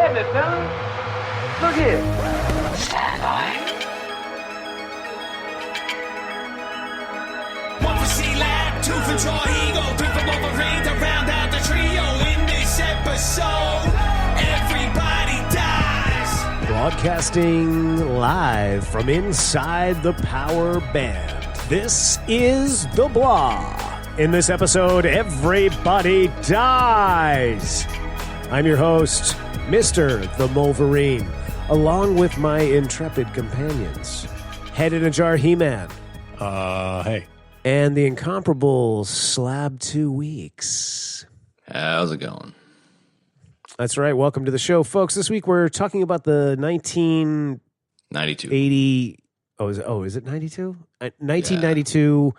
Damn it, fellas. Look here. Stand by. One for C-Lab, two for Troy Eagle, three for Wolverine to round out the trio. In this episode, everybody dies. Broadcasting live from inside the Power Band. This is The Blah. In this episode, everybody dies. I'm your host, Mr. the Wolverine, along with my intrepid companions. Head in a Jar He-Man. Hey. And the incomparable Slab 2 Weeks. How's it going? That's right. Welcome to the show, folks. This week we're talking about the 1980. Is it 92? 1992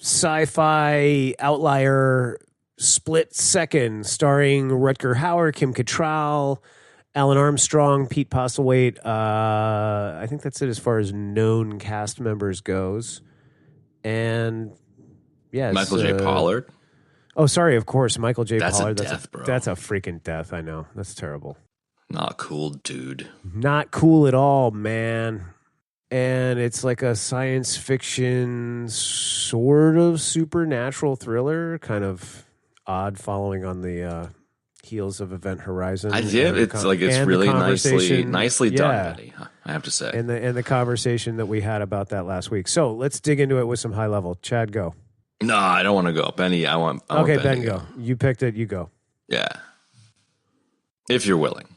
sci-fi outlier split second starring Rutger Hauer, Kim Catrall, Alan Armstrong, Pete Postlethwaite. I think that's it as far as known cast members goes. And yes, Michael J. Pollard. Oh, sorry, of course, Michael J. Pollard. Bro. That's a freaking death. I know. That's terrible. Not cool, dude. Not cool at all, man. And it's like a science fiction sort of supernatural thriller, kind of odd, following on the heels of Event Horizon. It's really nicely done, Eddie, I have to say. And the conversation that we had about that last week. So let's dig into it with some high level. Chad, go. No, I don't want to go. Benny, I want Okay, Benny Ben, go. You picked it. You go. Yeah. If you're willing.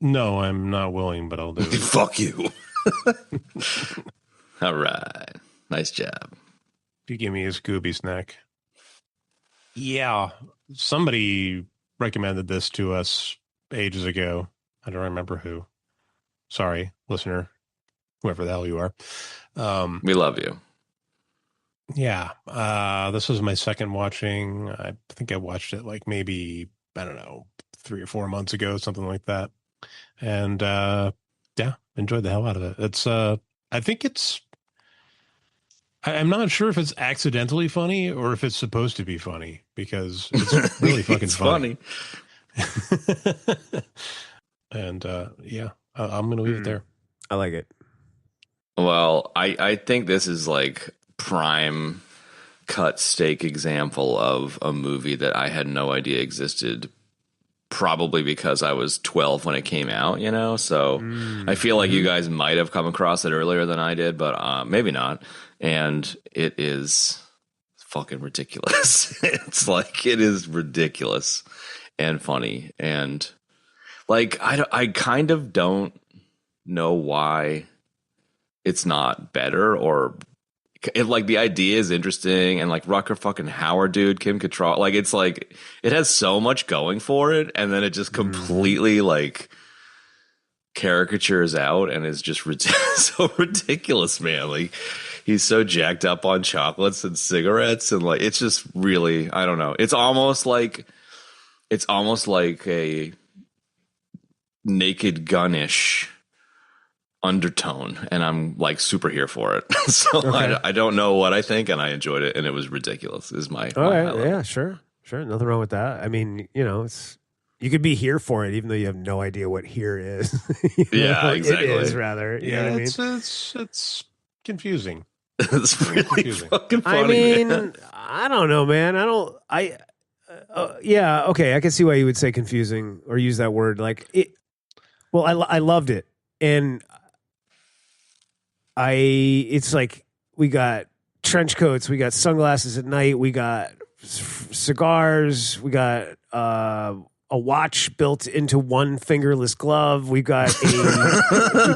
No, I'm not willing, but I'll do it. Fuck you. All right. Nice job. If you give me a Scooby snack. Yeah. Somebody recommended this to us ages ago. I don't remember who. Sorry, listener, whoever the hell you are. We love you. Yeah. This was my second watching. I think I watched it like maybe, I don't know, 3 or 4 months ago, something like that. And yeah, enjoyed the hell out of it. It's I think I'm not sure if it's accidentally funny or if it's supposed to be funny, because it's really fucking it's funny. And yeah, I'm going to leave it there. I like it. Well, I think this is like prime cut steak example of a movie that I had no idea existed, probably because I was 12 when it came out, you know? So I feel like you guys might have come across it earlier than I did, but maybe not. And it is fucking ridiculous. It is ridiculous and funny. And like, I kind of don't know why it's not better, or like the idea is interesting, and like Rutger fucking Hauer, dude, Kim Catrall, like it's like it has so much going for it, and then it just completely like caricatures out and is just so ridiculous, man. Like he's so jacked up on chocolates and cigarettes, and like it's just really, I don't know. It's almost like a Naked Gun-ish undertone, and I'm like super here for it. So okay. I don't know what I think, and I enjoyed it, and it was ridiculous. Is my yeah, sure, nothing wrong with that. I mean, you know, you could be here for it even though you have no idea what here is. Yeah, exactly. It is rather. You know what I mean? It's confusing. It's really confusing. Fucking funny. I mean, man. I don't know, man. Yeah, okay, I can see why you would say confusing or use that word. Like it. Well, I loved it, and it's like we got trench coats, we got sunglasses at night, we got cigars, we got a watch built into one fingerless glove, we got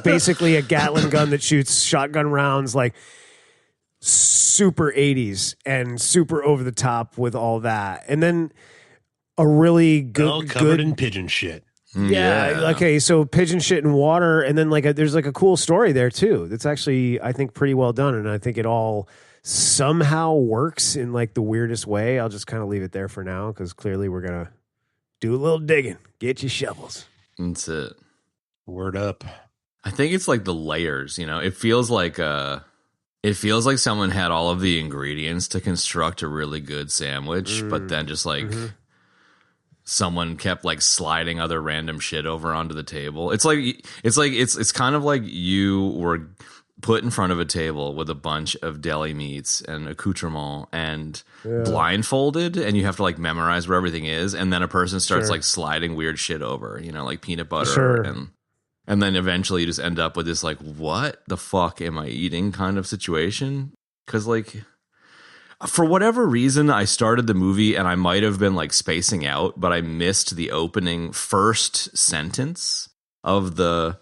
basically a Gatling gun that shoots shotgun rounds, like super 80s and super over the top with all that, and then a really good covered in pigeon shit. Yeah. Okay. So pigeon shit and water, and then there's like a cool story there too. That's actually, I think, pretty well done, and I think it all somehow works in like the weirdest way. I'll just kind of leave it there for now because clearly we're gonna do a little digging. Get your shovels. That's it. Word up. I think it's like the layers. You know, it feels like someone had all of the ingredients to construct a really good sandwich, but then just like someone kept like sliding other random shit over onto the table. It's kind of like you were put in front of a table with a bunch of deli meats and accoutrement and blindfolded, and you have to like memorize where everything is, and then a person starts like sliding weird shit over, like peanut butter, and then eventually you just end up with this like, what the fuck am I eating kind of situation. Because like, for whatever reason, I started the movie and I might have been like spacing out, but I missed the opening first sentence of the,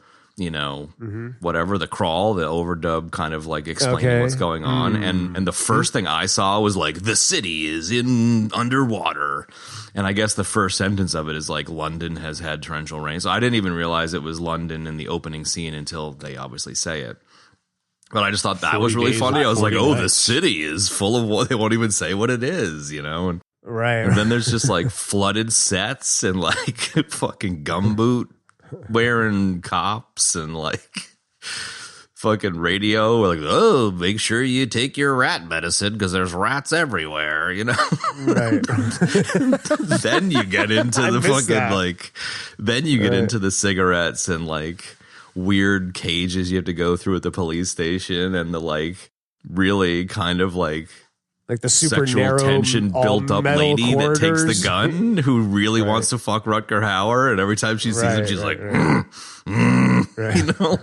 whatever, the crawl, the overdub kind of like explaining what's going on. And the first thing I saw was like, the city is in underwater. And I guess the first sentence of it is like, London has had torrential rain. So I didn't even realize it was London in the opening scene until they obviously say it. But I just thought that was really funny. I was like, oh, the city is full of what, they won't even say what it is, And, and then there's just like flooded sets and like fucking gumboot wearing cops and like fucking radio. We're like, oh, make sure you take your rat medicine because there's rats everywhere, Right. Then you get into the fucking that. like, then you get into the cigarettes and like weird cages you have to go through at the police station, and the like really kind of like the super sexual narrow, tension built up lady corridors. that takes the gun who really wants to fuck Rutger Hauer, and every time she sees him she's like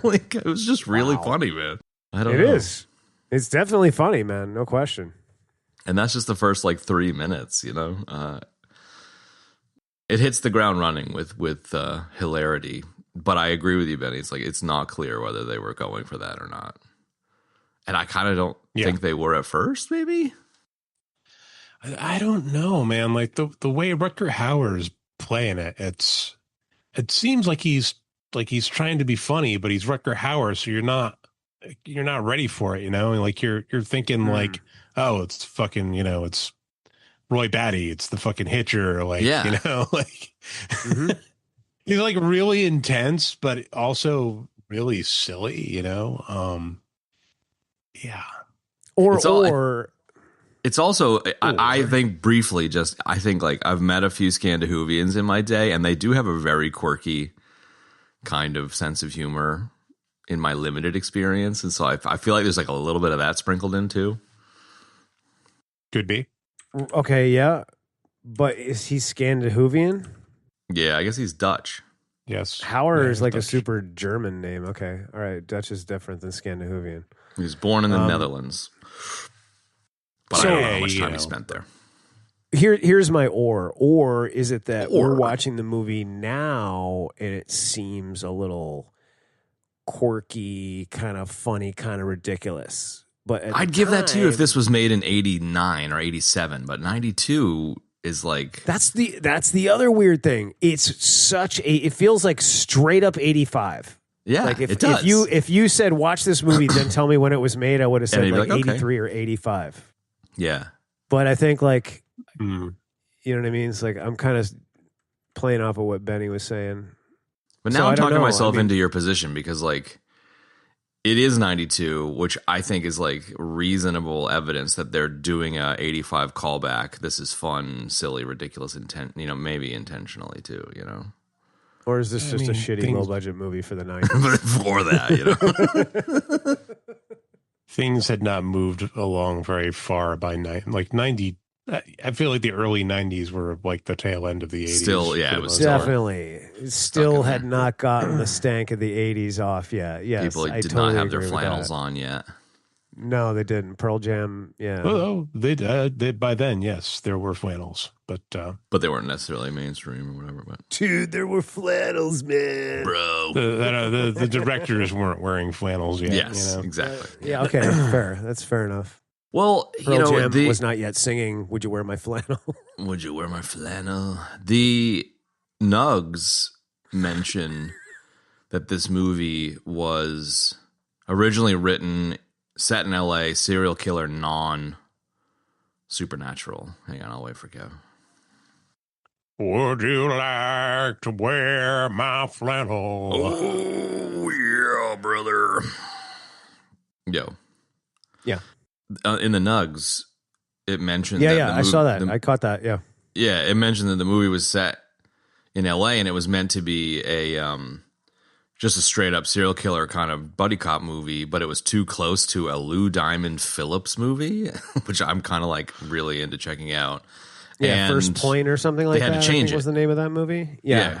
like it was just really funny, man. I don't know. It is. It's definitely funny, man. No question. And that's just the first like 3 minutes, it hits the ground running with hilarity. But I agree with you, Benny. It's like, it's not clear whether they were going for that or not. And I kind of don't think they were at first, maybe. I don't know, man. Like the way Rutger Hauer is playing it, it seems like he's trying to be funny, but he's Rutger Hauer, so you're not ready for it, And like you're thinking like, oh, it's fucking, it's Roy Batty, it's the fucking Hitcher, like like he's like really intense, but also really silly, yeah. It's also, I think briefly, I think like I've met a few Scandinavians in my day, and they do have a very quirky kind of sense of humor in my limited experience. And so I feel like there's like a little bit of that sprinkled in too. Could be. Okay, yeah. But is he Scandinavian? Yeah, I guess he's Dutch. Yes. Hauer is like Dutch. a super German name. Okay. All right. Dutch is different than Scandinavian. He was born in the Netherlands. But I don't know how much time he spent there. Here's my or is it that we're watching the movie now and it seems a little quirky, kind of funny, kind of ridiculous? But I'd give that to you if this was made in 89 or 87, but 92 is like, that's the other weird thing. It's it feels like straight up 85. Yeah, like it does. If you said watch this movie, then tell me when it was made, I would have said like 83 or 85. Yeah, but I think like you know what I mean. It's like I'm kind of playing off of what Benny was saying. But now I'm talking myself into your position because like it is 92, which I think is like reasonable evidence that they're doing a 85 callback. This is fun, silly, ridiculous, maybe intentionally too, Or is this just a shitty low budget movie for the 90s? For that, Things had not moved along very far by 90. I feel like the early 90s were like the tail end of the 80s. Still, yeah, it was definitely. It still had not gotten the stank of the 80s off yet. Yes, people did totally not have their agree with flannels that. on yet. No, they didn't. Pearl Jam, yeah. Well, they by then, yes, there were flannels, but they weren't necessarily mainstream or whatever. But dude, there were flannels, man, bro. The directors weren't wearing flannels yet. Yes, exactly. Yeah, okay, fair. That's fair enough. Well, Pearl Jam was not yet singing "Would You Wear My Flannel?" Would you wear my flannel? The Nugs mention that this movie was originally written, set in L.A., serial killer, non-supernatural. Hang on, I'll wait for Kev. Would you like to wear my flannel? Oh, yeah, brother. Yo. Yeah. In the Nugs, it mentioned I saw that. I caught that, yeah. Yeah, it mentioned that the movie was set in L.A. and it was meant to be a just a straight up serial killer kind of buddy cop movie, but it was too close to a Lou Diamond Phillips movie, which I'm kind of like really into checking out. Yeah, and First Point or something like that. They had to change I think was the name of that movie. Yeah.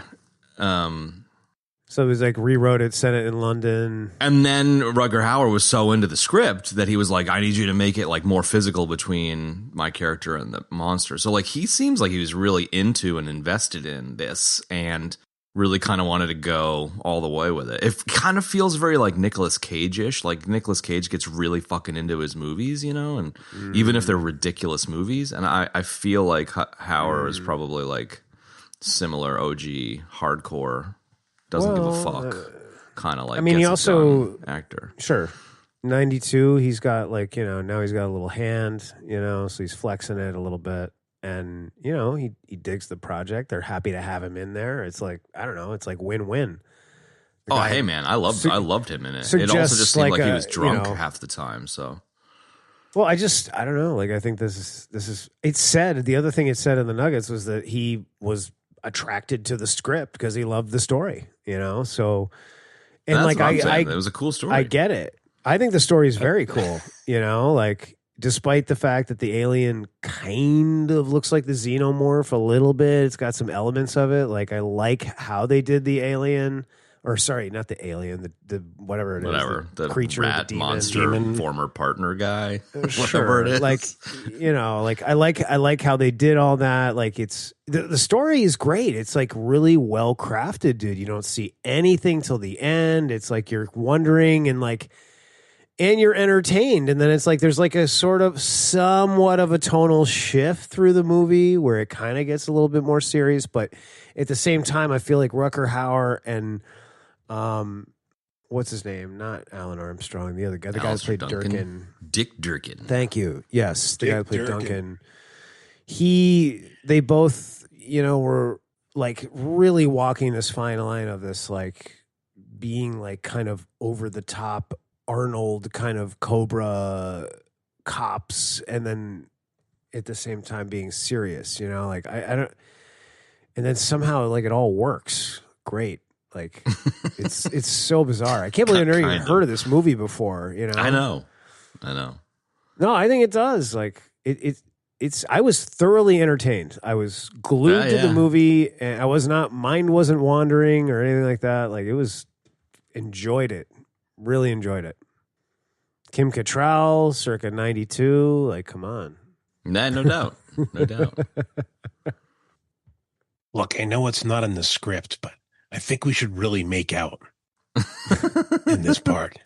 So it was like rewrote it, set it in London. And then Rutger Hauer was so into the script that he was like, I need you to make it like more physical between my character and the monster. So like he seems like he was really into and invested in this and really kind of wanted to go all the way with it. It kind of feels very like Nicolas Cage-ish. Like Nicolas Cage gets really fucking into his movies, you know, and even if they're ridiculous movies. And I feel like Hauer is probably like similar OG hardcore, doesn't give a fuck kind of like. I mean, he gets it also done actor. Sure. 92, he's got like, you know, now he's got a little hand, you know, so he's flexing it a little bit. And, you know, he digs the project. They're happy to have him in there. It's like, I don't know, it's like win-win. The guy Hey man, I loved him in it. It also just seemed like he was drunk half the time, so. Well, I don't know. Like, I think this is it said, the other thing it said in the Nuggets was that he was attracted to the script because he loved the story, you know? So, and that's like, it was a cool story. I get it. I think the story is very cool, you know, like, despite the fact that the alien kind of looks like the xenomorph a little bit, it's got some elements of it. Like, I like how they did the alien, or sorry, not the alien, the whatever it is, the creature, rat the demon, monster, former partner guy, Sure. whatever it is. Like, you know, like I like how they did all that. Like, it's the story is great. It's like really well crafted, dude. You don't see anything till the end. It's like you're wondering and you're entertained. And then it's like there's like a sort of somewhat of a tonal shift through the movie where it kind of gets a little bit more serious. But at the same time, I feel like Rutger Hauer and what's his name? Not Alan Armstrong, the other guy. The guy who played Durkin. Dick Durkin. Thank you. Yes, the Dick guy who played Durkin. Duncan. They both, you know, were like really walking this fine line of this, like being like kind of over the top Arnold kind of Cobra cops, and then at the same time being serious, you know, like I don't, and then somehow like it all works great. Like it's so bizarre. I can't believe I've never even heard of this movie before, you know? I know. No, I think it does. Like it's I was thoroughly entertained. I was glued to the movie, and mind wasn't wandering or anything like that. Like, it was, enjoyed it. Really enjoyed it. Kim Catrall, circa 92. Like, come on. Nah, no doubt. No doubt. Look, I know it's not in the script, but I think we should really make out in this part.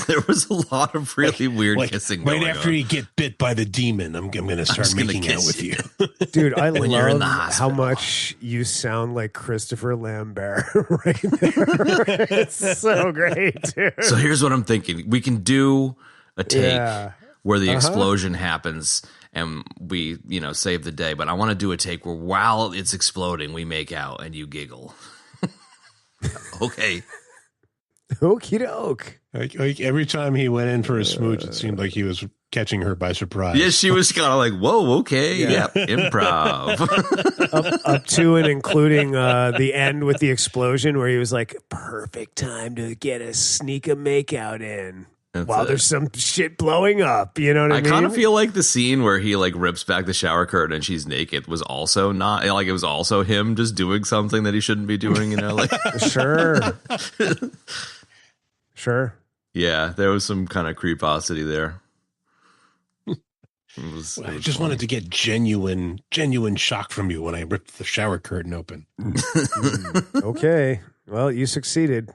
There was a lot of really weird kissing right going after on. you get bit by the demon, I'm going to start making out with you. Dude, I When you're in love the how hospital. much you sound like Christopher Lambert right there. It's so great, dude. So here's what I'm thinking. We can do a take Yeah. where the explosion happens and we, you know, save the day. But I want to do a take where while it's exploding, we make out and you giggle. Okay. Okie doke. Like every time he went in for a smooch, it seemed like he was catching her by surprise. Yeah, she was kind of like, whoa, okay. Yeah. Yep, improv. Up to and including the end with the explosion where he was like, perfect time to sneak a makeout in while there's some shit blowing up. You know what I mean? I kind of feel like the scene where he like rips back the shower curtain and she's naked was also not like, it was also him just doing something that he shouldn't be doing, you know? Like, Sure. yeah, there was some kind of creeposity there. I just wanted to get genuine shock from you when I ripped the shower curtain open. Okay. Well, you succeeded.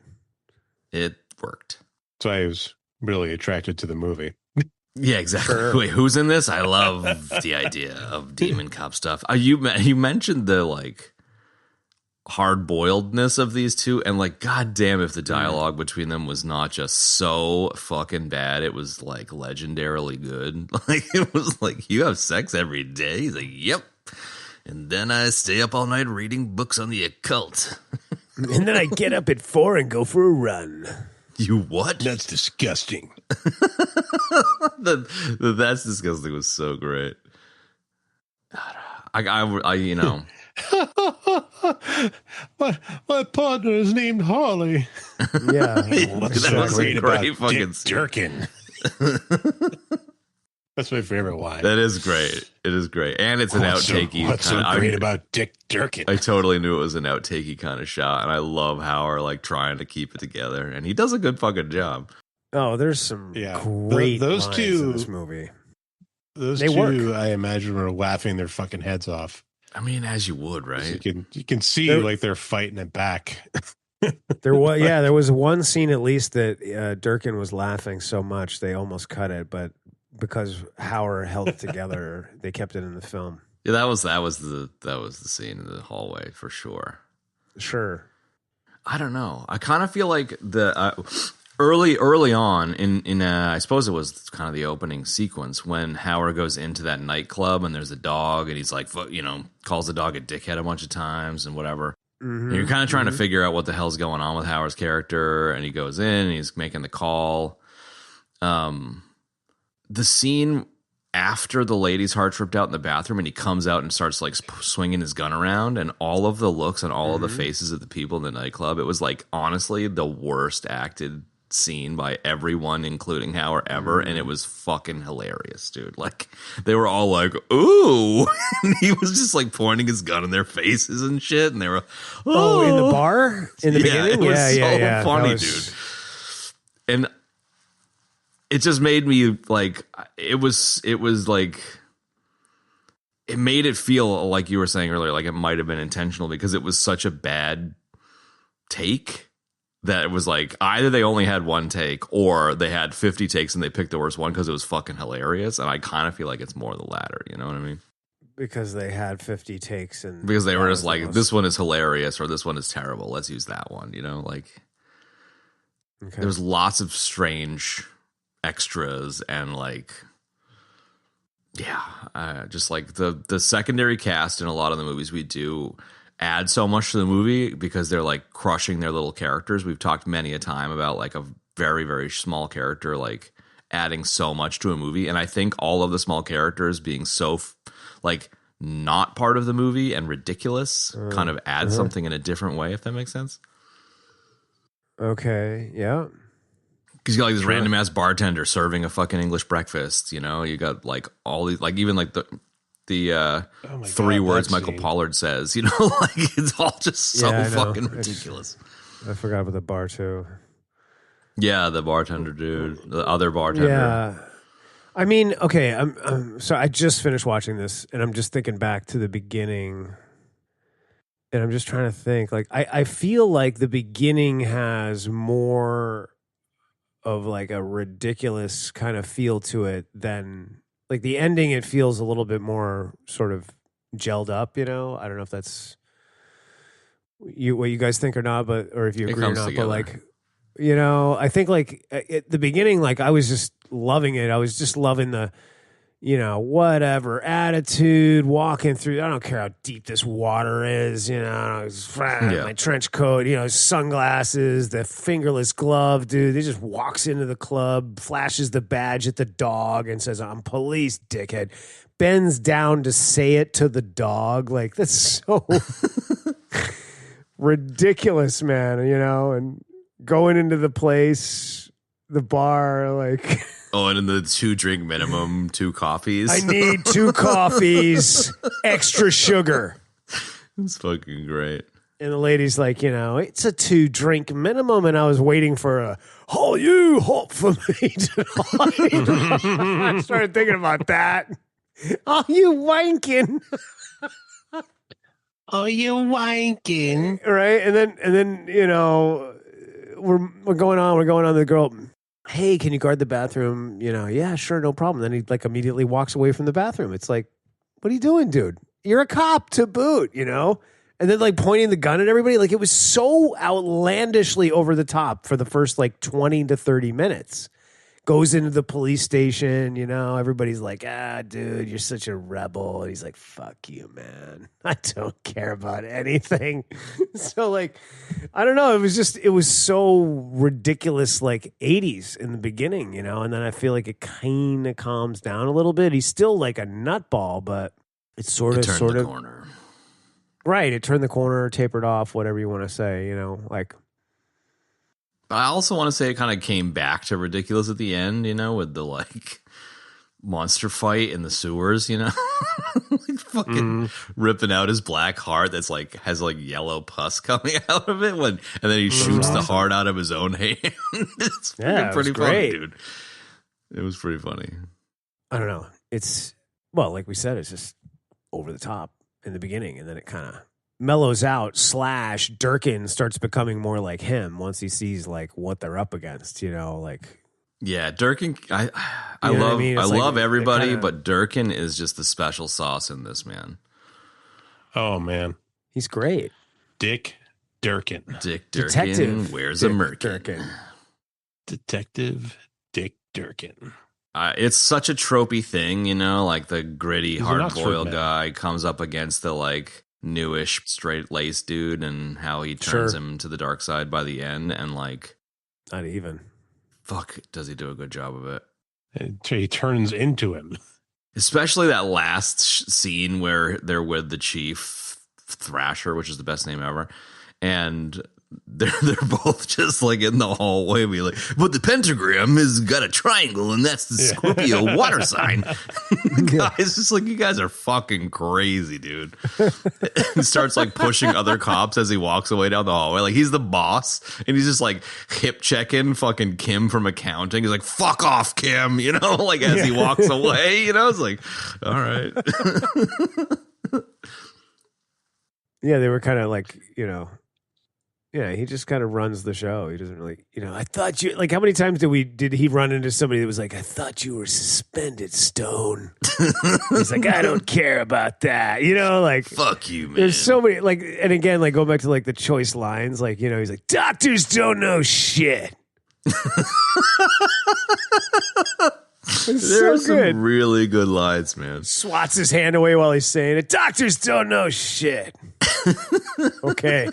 It worked. So I was really attracted to the movie. Yeah, exactly. Sure. Wait, who's in this? I love the idea of demon cop stuff. You mentioned the like hard boiledness of these two, and like, goddamn, if the dialogue between them was not just so fucking bad, it was like legendarily good. Like, it was like, you have sex every day. He's like, yep. And then I stay up all night reading books on the occult. And then I get up at 4 and go for a run. You what? That's disgusting. That's disgusting was so great. I you know. my partner is named Harley. Yeah. What's That so was a great about great fucking Dick scene. Durkin? That's my favorite line. That is great. It is great. And it's an outakey. What's so great about Dick Durkin? I totally knew it was an outakey kind of shot. And I love Hauer like trying to keep it together. And he does a good fucking job. Oh, there's some great those lines two in this movie. Those They two, work. I imagine, were laughing their fucking heads off. I mean, as you would, right? You can see like they're fighting it back. There was one scene at least that Durkin was laughing so much they almost cut it, but because Hauer held it together, they kept it in the film. Yeah, that was the scene in the hallway for sure. Sure. I don't know. I kind of feel like the early on in I suppose it was kind of the opening sequence when Hauer goes into that nightclub and there's a dog and he's like, calls the dog a dickhead a bunch of times and whatever. Mm-hmm. And you're kind of trying to figure out what the hell's going on with Hauer's character, and he goes in and he's making the call. The scene after the lady's heart's ripped out in the bathroom and he comes out and starts like swinging his gun around, and all of the looks on all of the faces of the people in the nightclub, it was like honestly the worst acted scene by everyone, including Hauer ever, and it was fucking hilarious, dude. Like they were all like, "Ooh," and he was just like pointing his gun in their faces and shit, and they were, "Oh, in the bar in the beginning." It was so funny, was... dude. And it just made me like it was like it made it feel like you were saying earlier, like it might have been intentional because it was such a bad take that it was like either they only had one take or they had 50 takes and they picked the worst one because it was fucking hilarious. And I kind of feel like it's more the latter. You know what I mean? Because they had 50 takes and because they were just like, this one is hilarious or this one is terrible. Let's use that one. You know, like there was lots of strange extras and like, just like the secondary cast in a lot of the movies we do add so much to the movie because they're like crushing their little characters. We've talked many a time about like a very, very small character, like adding so much to a movie. And I think all of the small characters being so like not part of the movie and ridiculous kind of add something in a different way, if that makes sense. Okay. Yeah. Because you got like this random ass bartender serving a fucking English breakfast, you know, you got like all these, like even like the three words Michael Pollard says, you know, like it's all just so fucking ridiculous. I forgot about the bar too. Yeah, the bartender dude, the other bartender. Yeah, I mean, okay, I'm so I just finished watching this, and I'm just thinking back to the beginning, and I'm just trying to think. Like, I feel like the beginning has more of like a ridiculous kind of feel to it than. Like the ending, it feels a little bit more sort of gelled up, you know? I don't know if that's what you guys think or not, or if you agree or not, together. But like, you know, I think like at the beginning, like I was just loving it. I was just loving the, you know, whatever attitude walking through. I don't care how deep this water is, you know, my trench coat, you know, sunglasses, the fingerless glove, dude. He just walks into the club, flashes the badge at the dog and says, "I'm police, dickhead." Bends down to say it to the dog. Like, that's so ridiculous, man, you know, and going into the place, the bar, like... Oh, and in the 2-drink minimum, 2 coffees. I need 2 coffees, extra sugar. It's fucking great. And the lady's like, you know, it's a 2-drink minimum. And I was waiting for a, "Oh, you hot for me tonight." I started thinking about that. "Are you wanking?" "Are you wanking?" Right. And then, you know, we're going on. The girl, "Hey, can you guard the bathroom?" You know, "Yeah, sure, no problem." Then he like immediately walks away from the bathroom. It's like, what are you doing, dude? You're a cop to boot, you know? And then like pointing the gun at everybody. Like it was so outlandishly over the top for the first like 20 to 30 minutes. Goes into the police station, you know, everybody's like, "Ah, dude, you're such a rebel." And he's like, "Fuck you, man. I don't care about anything." So like, I don't know. It was so ridiculous, like 80s in the beginning, you know, and then I feel like it kind of calms down a little bit. He's still like a nutball, but it's sort of corner. Right. It turned the corner, tapered off, whatever you want to say, you know, like. But I also want to say it kind of came back to ridiculous at the end, you know, with the like monster fight in the sewers, you know, like fucking ripping out his black heart that's like has like yellow pus coming out of it and then he shoots the heart out of his own hand. It's pretty funny, dude. It was pretty funny. I don't know. It's, well, like we said, it's just over the top in the beginning, and then it kind of mellows out. / Durkin starts becoming more like him once he sees like what they're up against, you know, like. Yeah, Durkin. I You know what love I mean? It's I like love everybody, kinda- but Durkin is just the special sauce in this, man. Oh man, He's great. Dick Durkin, Dick Durkin Detective wears Dick a merkin. Durkin. Detective Dick Durkin. It's such a tropey thing, you know, like the gritty, He's an hard Oxford boiled man. guy comes up against the like newish, straight laced dude, and how he turns Sure. him to the dark side by the end, and like, Not even. fuck, does he do a good job of it? He turns into him. Especially that last scene where they're with the chief Thrasher, which is the best name ever, and they're both just like in the hallway, be like, but the pentagram has got a triangle, and that's the Scorpio water sign. The guy's just like, you guys are fucking crazy, dude. He starts like pushing other cops as he walks away down the hallway, like he's the boss, and he's just like hip checking fucking Kim from accounting. He's like, fuck off, Kim, you know, like as he walks away, you know, it's like, all right. Yeah, they were kind of like, you know, yeah, he just kind of runs the show. He doesn't really, you know, I thought you, like, how many times did he run into somebody that was like, I thought you were suspended, Stone. He's like, I don't care about that. You know, like, Fuck you, man. there's so many, like, and again, like, going back to like the choice lines, like, you know, he's like, doctors don't know shit. It's There's so good. some really good lines, man. Swats his hand away while he's saying it. Doctors don't know shit. Okay.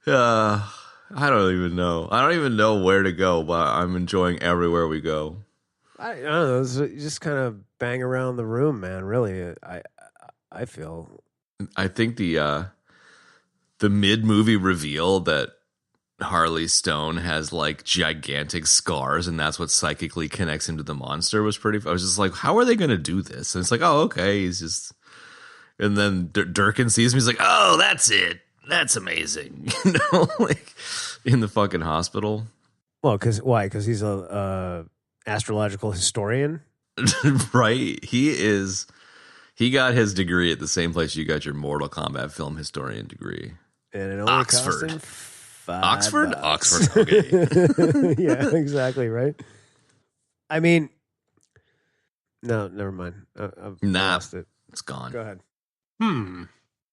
I don't even know. I don't even know where to go, but I'm enjoying everywhere we go. I don't know. You just kind of bang around the room, man. Really, I feel. I think the mid-movie reveal that Harley Stone has like gigantic scars and that's what psychically connects him to the monster was pretty. I was just like, how are they going to do this? And it's like, oh, okay, he's just. And then Durkin sees me. He's like, oh, that's it. That's amazing. You know, like in the fucking hospital. Well, why? Because he's a astrological historian. Right. He got his degree at the same place you got your Mortal Kombat film historian degree. And it only Oxford. cost him $5. Oxford? Okay. Yeah, exactly, right? I mean, no, never mind. I've Nah. lost it. It's gone. Go ahead.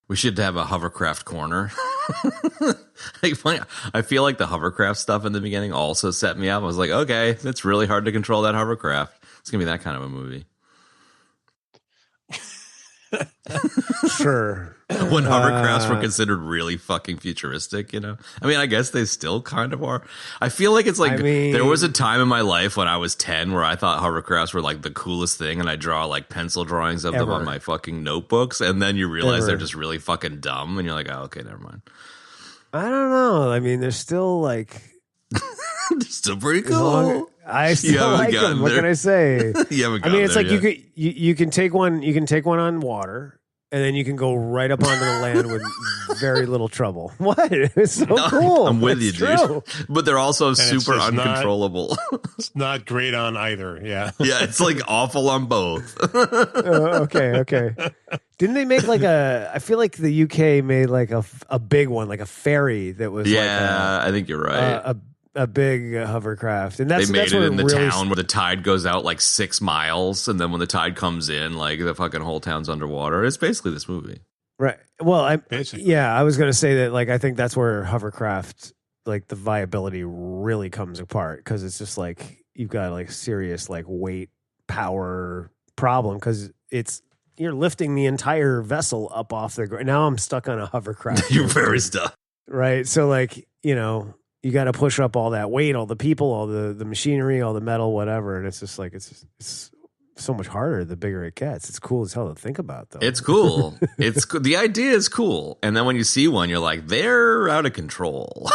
We should have a hovercraft corner. I feel like the hovercraft stuff in the beginning also set me up. I was like, okay, it's really hard to control that hovercraft. It's going to be that kind of a movie. Sure. When hovercrafts were considered really fucking futuristic, you know? I mean, I guess they still kind of are. I feel like it's like, I mean- there was a time in my life when I was 10 where I thought hovercrafts were like the coolest thing, and I draw like pencil drawings of them Ever. on my fucking notebooks, and then you realize Ever. they're just really fucking dumb, and you're like, oh, okay, never mind. I don't know. I mean, they're still like. They're still pretty as long- cool. I still haven't like gotten them. What there. can I say? You haven't I mean, gotten it's there like yet. you can take one. You can take one on water, and then you can go right up onto the land with very little trouble. What? It's so No, cool. I'm with It's you, dude. true. But they're also it's super just not- uncontrollable. It's not great on either. Yeah. Yeah, it's like awful on both. Okay. Didn't they make like a? I feel like the UK made like a big one, like a ferry that was Yeah, I think you're right. like a big hovercraft, and They that's made that's it what in the really town where the tide goes out like 6 miles, and then when the tide comes in, like the fucking whole town's underwater. It's basically this movie. Right. Well, Basically. I was going to say that, like, I think that's where hovercraft, like, the viability really comes apart, because it's just like you've got like serious like weight power problem, because you're lifting the entire vessel up off the ground. Now I'm stuck on a hovercraft. You're very stuck. Right. So like, you know, you got to push up all that weight, all the people, all the machinery, all the metal, whatever, and it's just like it's so much harder the bigger it gets. It's cool as hell to think about, though. It's cool. The idea is cool. And then when you see one, you're like, they're out of control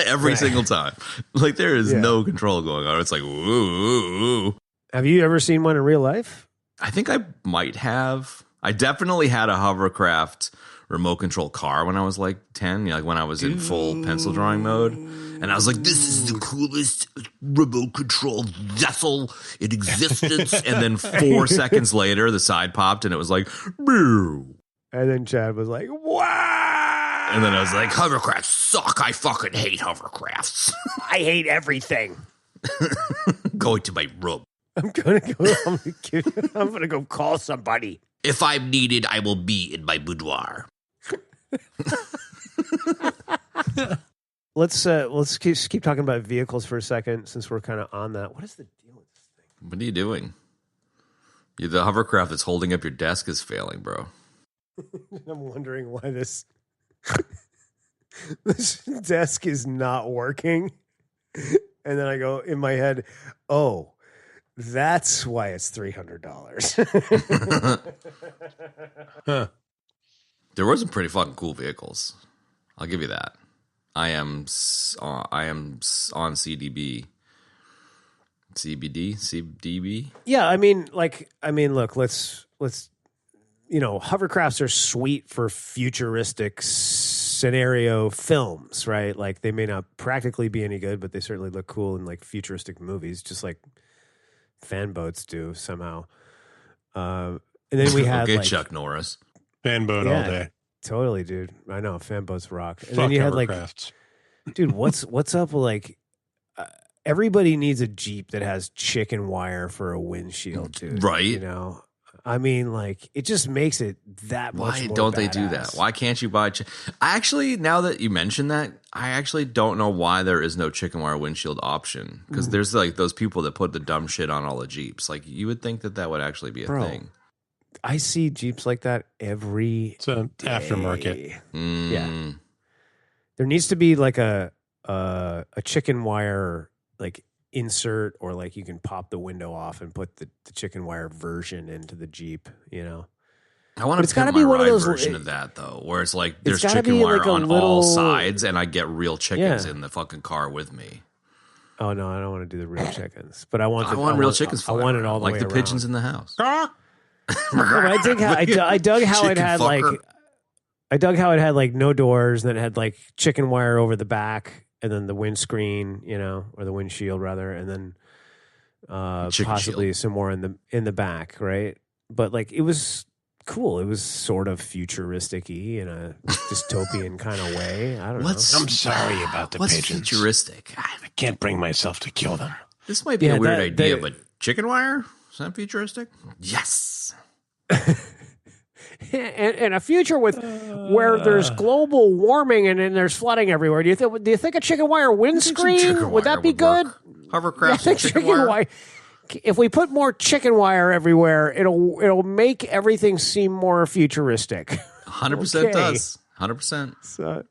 every single time. Like there is no control going on. It's like, ooh. Have you ever seen one in real life? I think I might have. I definitely had a hovercraft remote control car when I was like 10, like when I was in full pencil drawing mode. And I was like, this is the coolest remote control vessel in existence. And then 4 seconds later, the side popped and it was like, boo. And then Chad was like, wow. And then I was like, hovercrafts suck. I fucking hate hovercrafts. I hate everything. Going to my room. I'm gonna go call somebody. If I'm needed, I will be in my boudoir. Let's keep talking about vehicles for a second, since we're kind of on that. What is the deal with this thing? What are you doing? The hovercraft that's holding up your desk is failing, bro. I'm wondering why this desk is not working. And then I go in my head, oh, that's why it's $300. Huh. There were some pretty fucking cool vehicles. I'll give you that. I am on CDB. CDB? Yeah, I mean, look, let's hovercrafts are sweet for futuristic scenario films, right? Like they may not practically be any good, but they certainly look cool in like futuristic movies, just like fan boats do somehow. And then we had okay, Chuck Norris. Fan boat all day. Totally, dude. I know, fan boats rock. And Fuck then you had hovercrafts. dude, what's up with like everybody needs a Jeep that has chicken wire for a windshield, dude. Right. You know? I mean, like, it just makes it that much more Why don't they badass. do that? Why can't you buy? I actually, now that you mention that, I actually don't know why there is no chicken wire windshield option. Because there's like those people that put the dumb shit on all the Jeeps. Like, you would think that would actually be a thing. I see Jeeps like that every It's an day. aftermarket. Yeah. There needs to be like a chicken wire like insert, or like you can pop the window off and put the chicken wire version into the Jeep, you know. I want to pimp my ride version of that though, where it's like there's chicken wire on all sides, and I get real chickens in the fucking car with me. Oh no, I don't want to do the real chickens, but I want real chickens. I want it all the like way the around. pigeons in the house. I dug how it had like no doors, and then it had like chicken wire over the back, and then the windscreen, you know, or the windshield rather, and then possibly some more in the back, right? But like it was cool. It was sort of futuristic-y in a dystopian kind of way. I don't know. I'm sorry about the pigeons. What's futuristic? I can't bring myself to kill them. This might be a weird idea, but chicken wire? Is that futuristic? Yes. And a future with where there's global warming and then there's flooding everywhere. Do you think a chicken wire windscreen would that be good? Hovercrafts and chicken wire. If we put more chicken wire everywhere, it'll make everything seem more futuristic. 100% does. 100%. So,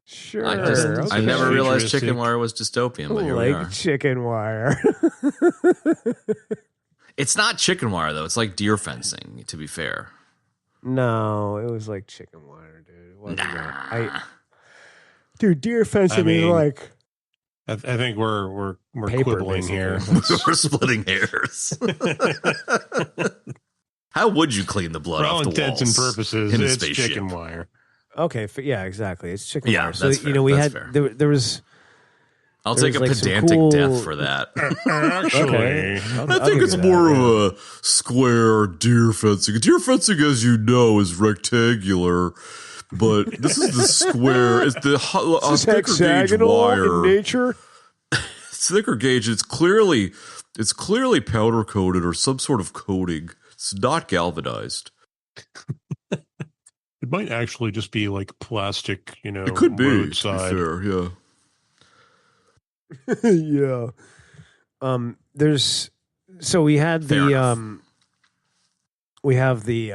sure. I never realized chicken wire was dystopian, but here we are. Chicken wire. It's not chicken wire though. It's like deer fencing. To be fair. No, it was like chicken wire, dude. It wasn't dude, deer fencing is like. I think we're paper, quibbling basically. here. We're splitting hairs. How would you clean the blood For all off the intents walls and purposes, in a it's spaceship? chicken wire. Okay, yeah, exactly. It's chicken wire. So that's fair. we That's had fair. there was. I'll take a like some pedantic cool- death for that. Actually, I think it's more of a square deer fencing. Deer fencing, as you know, is rectangular, but this is the square. It's the thicker gauge hexagonal wire. in nature. It's thicker gauge. It's clearly powder coated or some sort of coating. It's not galvanized. it might actually just be like plastic, It could be. roadside. To be fair, yeah. Yeah. We had the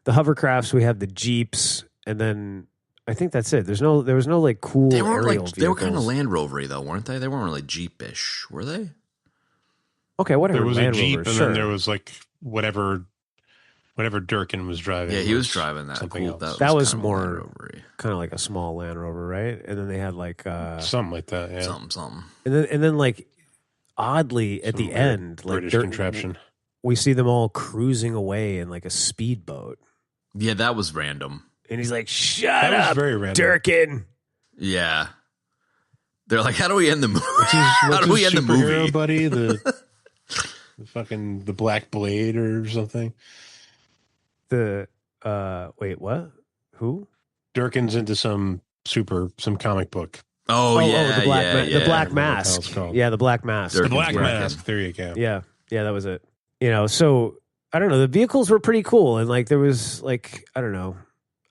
hovercrafts, we have the Jeeps, and then I think that's it. There was no like cool They were aerial they were kind of vehicles. Land Rovery though, weren't they? They weren't really Jeepish, were they? Okay, whatever. There was Land a Jeep, Rover, and sure. then there was like whatever Durkin was driving. Yeah, he was driving that. Something Cool. else. That was kind of more Land Rover-y. kind of like a small Land Rover, right? And then they had like Something like that. Yeah. Something. and then like oddly at Some the weird end, like British contraption. we see them all cruising away in like a speedboat, Yeah, that was random. and he's like, "Shut That was up, very random. Durkin." Yeah. They're like, how do we end the movie? How What's do we his end the superhero movie? buddy? The Black Blade or something. The wait, what? Who? Durkin's into some comic book. Oh, yeah, the black yeah, ma- yeah. the black I don't know what mask. it's called. Yeah, the black mask. Durkin's The Black Durkin. Mask. There you go. Yeah, that was it. You know, so I don't know. The vehicles were pretty cool, and like there was like I don't know.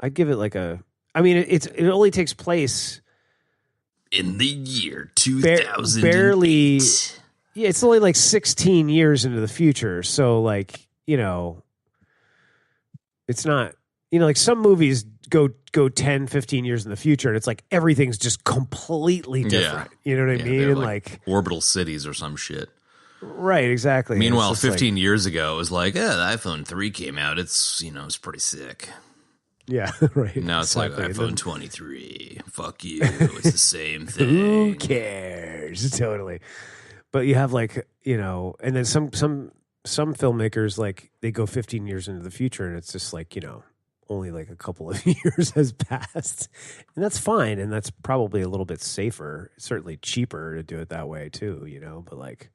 I'd give it like a. I mean, it only takes place In the year 2000. barely. Yeah, it's only like 16 years into the future. So like, it's not, like some movies go 10, 15 years in the future and it's like everything's just completely different. You know what I mean? they're And like orbital cities or some shit. right, exactly. And Meanwhile, it's just 15 years ago, it was like, the iPhone 3 came out. It's, it's pretty sick. yeah, right. Now it's exactly. like And iPhone then, 23. Fuck you. It's the same thing. who cares? Totally. But you have like, and then some filmmakers like they go 15 years into the future and it's just like, only like a couple of years has passed. And that's fine. And that's probably a little bit safer. It's certainly cheaper to do it that way too, but like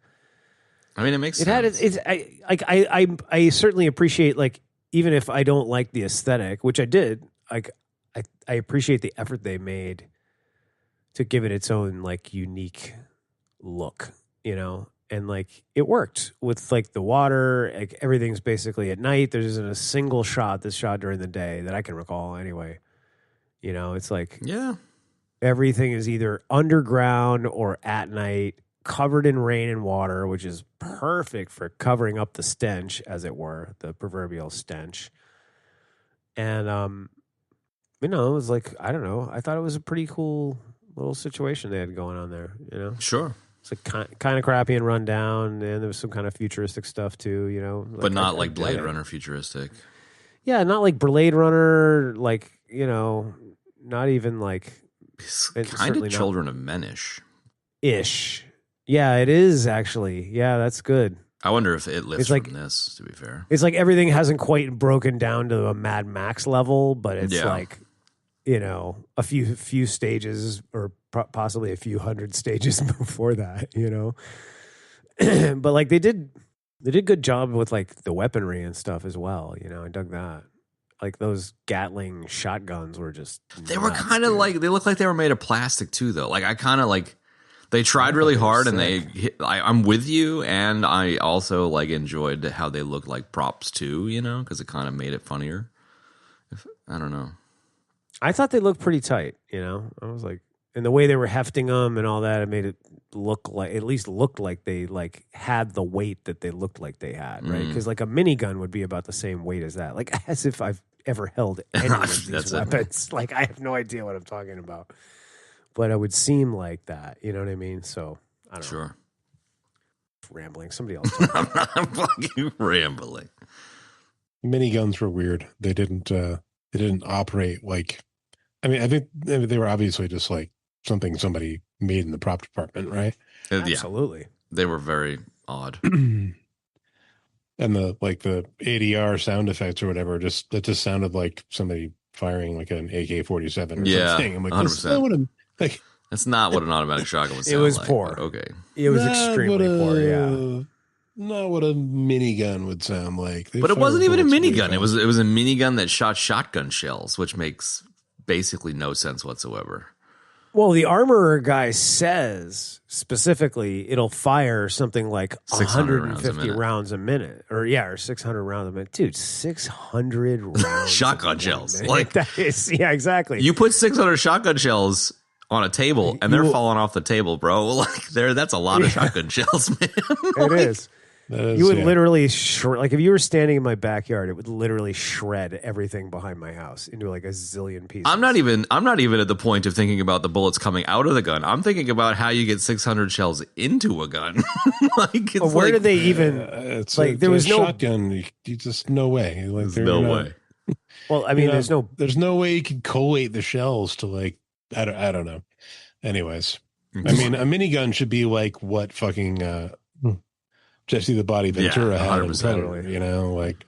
I mean, it makes it sense. had I certainly appreciate like even if I don't like the aesthetic, which I did, like I appreciate the effort they made to give it its own like unique look, and like it worked with like the water, like everything's basically at night. There isn't a single shot that's shot during the day that I can recall anyway. It's like Yeah. everything is either underground or at night, covered in rain and water, which is perfect for covering up the stench, as it were, the proverbial stench. And it was like, I don't know, I thought it was a pretty cool little situation they had going on there, Sure. It's like kind of crappy and run down, and there was some kind of futuristic stuff too, But not I like Blade get it. Runner futuristic. Yeah, not like Blade Runner, like, not even like It's It's kind certainly of not. Children of Men-ish. ish. Yeah, it is actually. Yeah, that's good. I wonder if it lifts It's like- from this, to be fair. It's like everything hasn't quite broken down to a Mad Max level, but it's Yeah. like, a few stages or possibly a few hundred stages before that, But like they did good job with like the weaponry and stuff as well, I dug that. Like those Gatling shotguns were just They were nuts, kind of dude. like, they look like they were made of plastic too, though. Like, I kind of like, they tried really hard and they hit, I'm with you. And I also like enjoyed how they looked like props too, because it kind of made it funnier. I don't know. I thought they looked pretty tight, I was like, and the way they were hefting them and all that, it made it looked like they like had the weight that they looked like they had, right? Because like a minigun would be about the same weight as that, like as if I've ever held any of these That's it. weapons. Like I have no idea what I'm talking about, but it would seem like that. You know what I mean? So I don't know. Sure. Rambling. Somebody else. Talk. I'm fucking rambling. Miniguns were weird. They didn't operate like. I mean, I think they were obviously just like something somebody made in the prop department, right? Yeah, Absolutely. they were very odd. And the ADR sound effects or whatever, just sounded like somebody firing like an AK-47 or Yeah, something. I'm like, 100%. this is not what I'm like. That's not what an automatic shotgun would sound was like, poor. but okay. It was not extremely what poor. Yeah. Not what a minigun would sound like. They But it fire wasn't even a bullets way minigun. It fast. was a minigun that shot shotgun shells, which makes basically no sense whatsoever. Well, the armorer guy says specifically it'll fire something like 600 150 rounds a minute. Or 600 rounds a minute. Dude, 600 rounds. Shotgun a shells. minute. Like, that is, yeah, exactly. you put 600 shotgun shells on a table and they're You- falling off the table, bro. Like that's a lot of shotgun shells, man. It is. You would literally like if you were standing in my backyard, it would literally shred everything behind my house into like a zillion pieces. I'm not even at the point of thinking about the bullets coming out of the gun. I'm thinking about how you get 600 shells into a gun. Like, it's where did they even? It's like there was no shotgun. You just no way. Like, there's no way. Well, I mean, there's no way you could collate the shells to like I don't know. Anyways, I mean, a minigun should be like what fucking Jesse the Body Ventura had in Predator, you know, like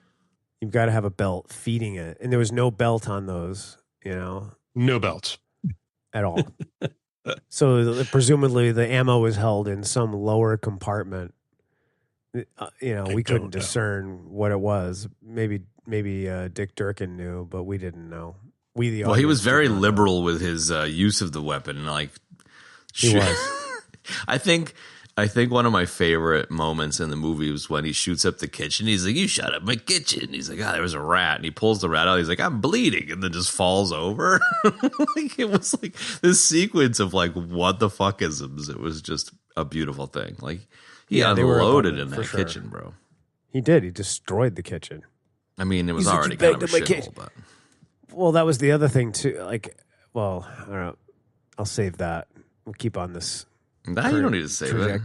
you've got to have a belt feeding it, and there was no belt on those, you know, no belts at all. So presumably the ammo was held in some lower compartment. You know, we couldn't discern what it was. Maybe Dick Durkin knew, but we didn't know. Well, he was very liberal with his use of the weapon. Like he was. I think one of my favorite moments in the movie was when he shoots up the kitchen. He's like, "You shot up my kitchen." He's like, there was a rat. And he pulls the rat out. He's like, "I'm bleeding." And then just falls over. Like, it was like this sequence of like, what the fuck is this? It was just a beautiful thing. Like, he unloaded in that kitchen, bro. He did. He destroyed the kitchen. I mean, it was already kind of a shithole, but. Well, that was the other thing, too. Like, well, I don't know. I'll save that. We'll keep on this. Nah, you don't need to save it.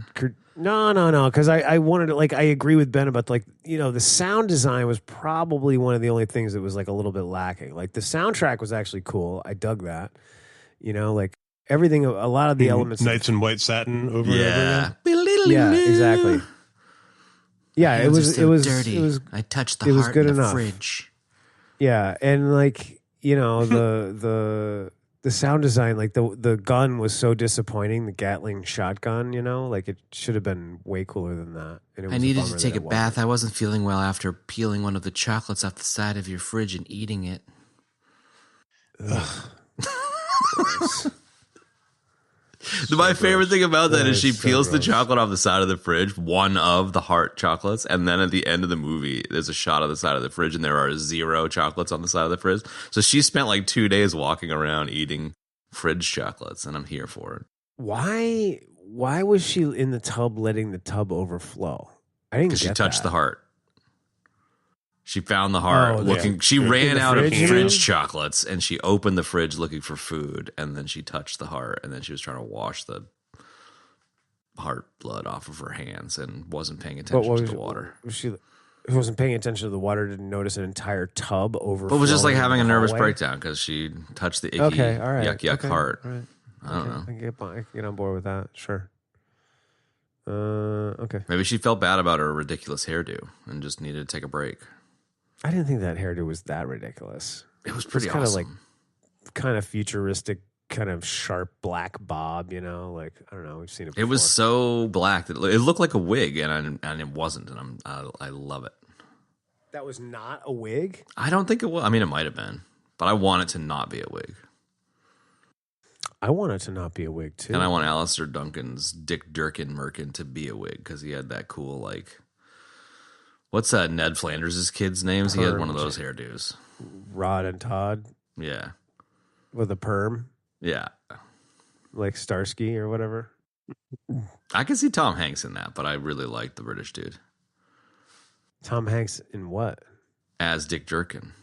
No, because I wanted to, like, I agree with Ben about, like, you know, the sound design was probably one of the only things that was, like, a little bit lacking. Like, the soundtrack was actually cool. I dug that. You know, like, everything, a lot of the elements. Knights in White Satin over and over again. Yeah, exactly. Yeah, it was dirty. I touched the heart in the fridge. Yeah, and, like, you know, the sound design, like the gun was so disappointing, the Gatling shotgun, you know, like it should have been way cooler than that. And it was I needed to take a bath. I wasn't feeling well after peeling one of the chocolates off the side of your fridge and eating it. My favorite thing about that is she peels the chocolate off the side of the fridge, one of the heart chocolates, and then at the end of the movie, there's a shot of the side of the fridge, and there are 0 chocolates on the side of the fridge. So she spent like 2 days walking around eating fridge chocolates, and I'm here for it. Why was she in the tub letting the tub overflow? I didn't get that. Because she touched the heart. She found the heart she ran out of fridge chocolates and she opened the fridge looking for food, and then she touched the heart, and then she was trying to wash the heart blood off of her hands and wasn't paying attention to the water. She wasn't paying attention to the water, didn't notice an entire tub overflowing. But it was just like having a nervous breakdown because she touched the icky, yuck heart. All right. I don't know. I can get on board with that. Sure. Okay. Maybe she felt bad about her ridiculous hairdo and just needed to take a break. I didn't think that hairdo was that ridiculous. It was pretty kind awesome. Kind of futuristic, kind of sharp black bob, you know? Like, I don't know. We've seen it before. It was so black that it looked like a wig, and it wasn't, and I love it. That was not a wig? I don't think it was. I mean, it might have been, but I want it to not be a wig. I want it to not be a wig, too. And I want Alistair Duncan's Dick Durkin Merkin to be a wig, because he had that cool, like... What's that Ned Flanders' kids' names? He had one of those hairdos. Rod and Todd? Yeah. With a perm? Yeah. Like Starsky or whatever? I can see Tom Hanks in that, but I really like the British dude. Tom Hanks in what? As Dick Durkin.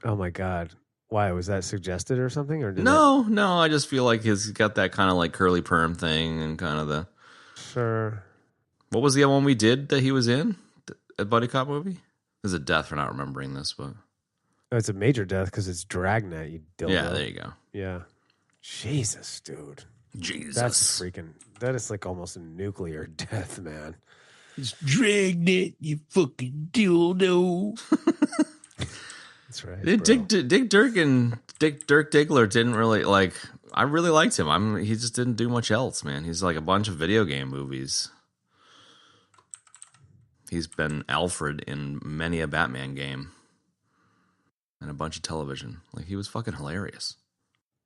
Oh my God. Why? Was that suggested or something? Or No, I just feel like he's got that kind of like curly perm thing and kind of the... Sure. What was the other one we did that he was in? A buddy cop movie? There's a death for not remembering this, but... Oh, it's a major death because it's Dragnet, you dildo. Yeah, there you go. Yeah. Jesus, dude. Jesus. That is like almost a nuclear death, man. It's Dragnet, you fucking dildo. That's right. Dick Durkin, Dirk Diggler didn't really, like... I really liked him. He just didn't do much else, man. He's like a bunch of video game movies. He's been Alfred in many a Batman game and a bunch of television. Like, he was fucking hilarious.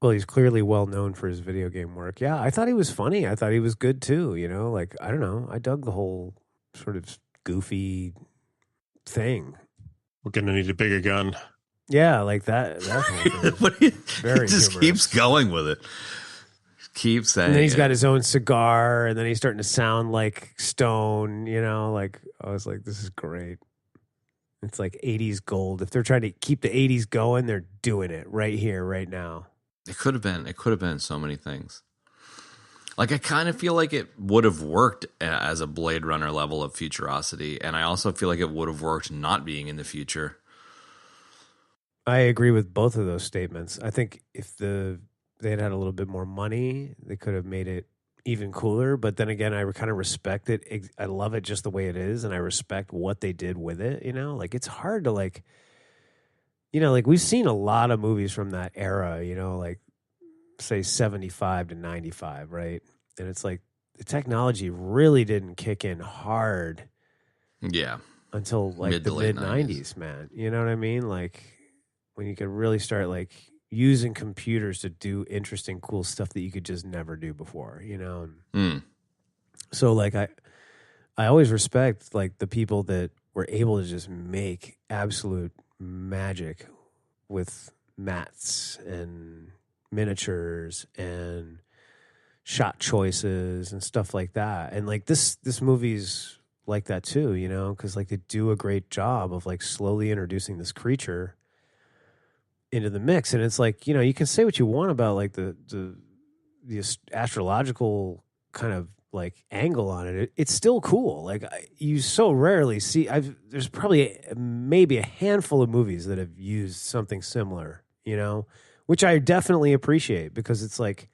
Well, he's clearly well known for his video game work. Yeah, I thought he was funny. I thought he was good too. You know, like, I don't know. I dug the whole sort of goofy thing. We're going to need a bigger gun. Yeah, like that whole thing But he very just humorous. keeps going with it. Keep saying And then he's it. got his own cigar, and then he's starting to sound like Stone, like I was like, this is great. It's like 80s gold. If they're trying to keep the 80s going, they're doing it right here, right now. It could have been so many things. Like, I kind of feel like it would have worked as a Blade Runner level of futurosity, and I also feel like it would have worked not being in the future. I agree with both of those statements. I think if they had had a little bit more money, they could have made it even cooler. But then again, I kind of respect it. I love it just the way it is, and I respect what they did with it. Like it's hard to like we've seen a lot of movies from that era. Like say 75 to 95, right? And it's like the technology really didn't kick in hard. Yeah. Until like the mid 90s, man. You know what I mean? Like when you could really start like using computers to do interesting, cool stuff that you could just never do before, So like I always respect like the people that were able to just make absolute magic with mats and miniatures and shot choices and stuff like that. And like this movie's like that too, because like they do a great job of like slowly introducing this creature into the mix. And it's like, you can say what you want about like the astrological kind of like angle on it. It's still cool. Like you so rarely see, there's probably maybe a handful of movies that have used something similar, which I definitely appreciate because it's like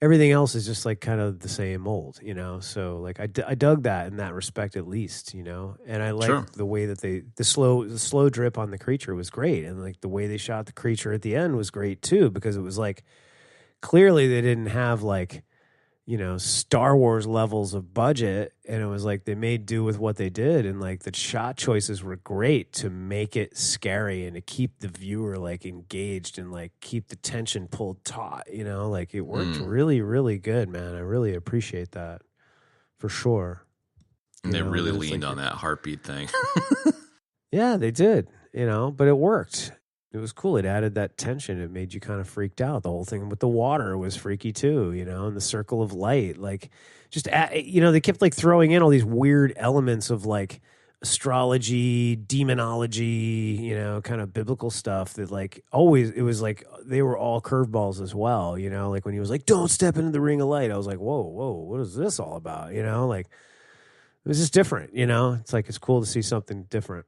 everything else is just like kind of the same old, So like I dug that in that respect at least, and I liked the way that the slow drip on the creature was great, and like the way they shot the creature at the end was great too, because it was like clearly they didn't have like Star Wars levels of budget, and it was like they made do with what they did, and like the shot choices were great to make it scary and to keep the viewer like engaged and like keep the tension pulled taut, like it worked really, really good, man. I really appreciate that for sure. And they really leaned on that heartbeat thing. Yeah, they did, but it worked. It was cool. It added that tension. It made you kind of freaked out. The whole thing with the water was freaky too, and the circle of light. Like, just, they kept like throwing in all these weird elements of like astrology, demonology, kind of biblical stuff that like always, it was like they were all curveballs as well, like when he was like, don't step into the ring of light. I was like, whoa, what is this all about? Like it was just different, It's like, it's cool to see something different.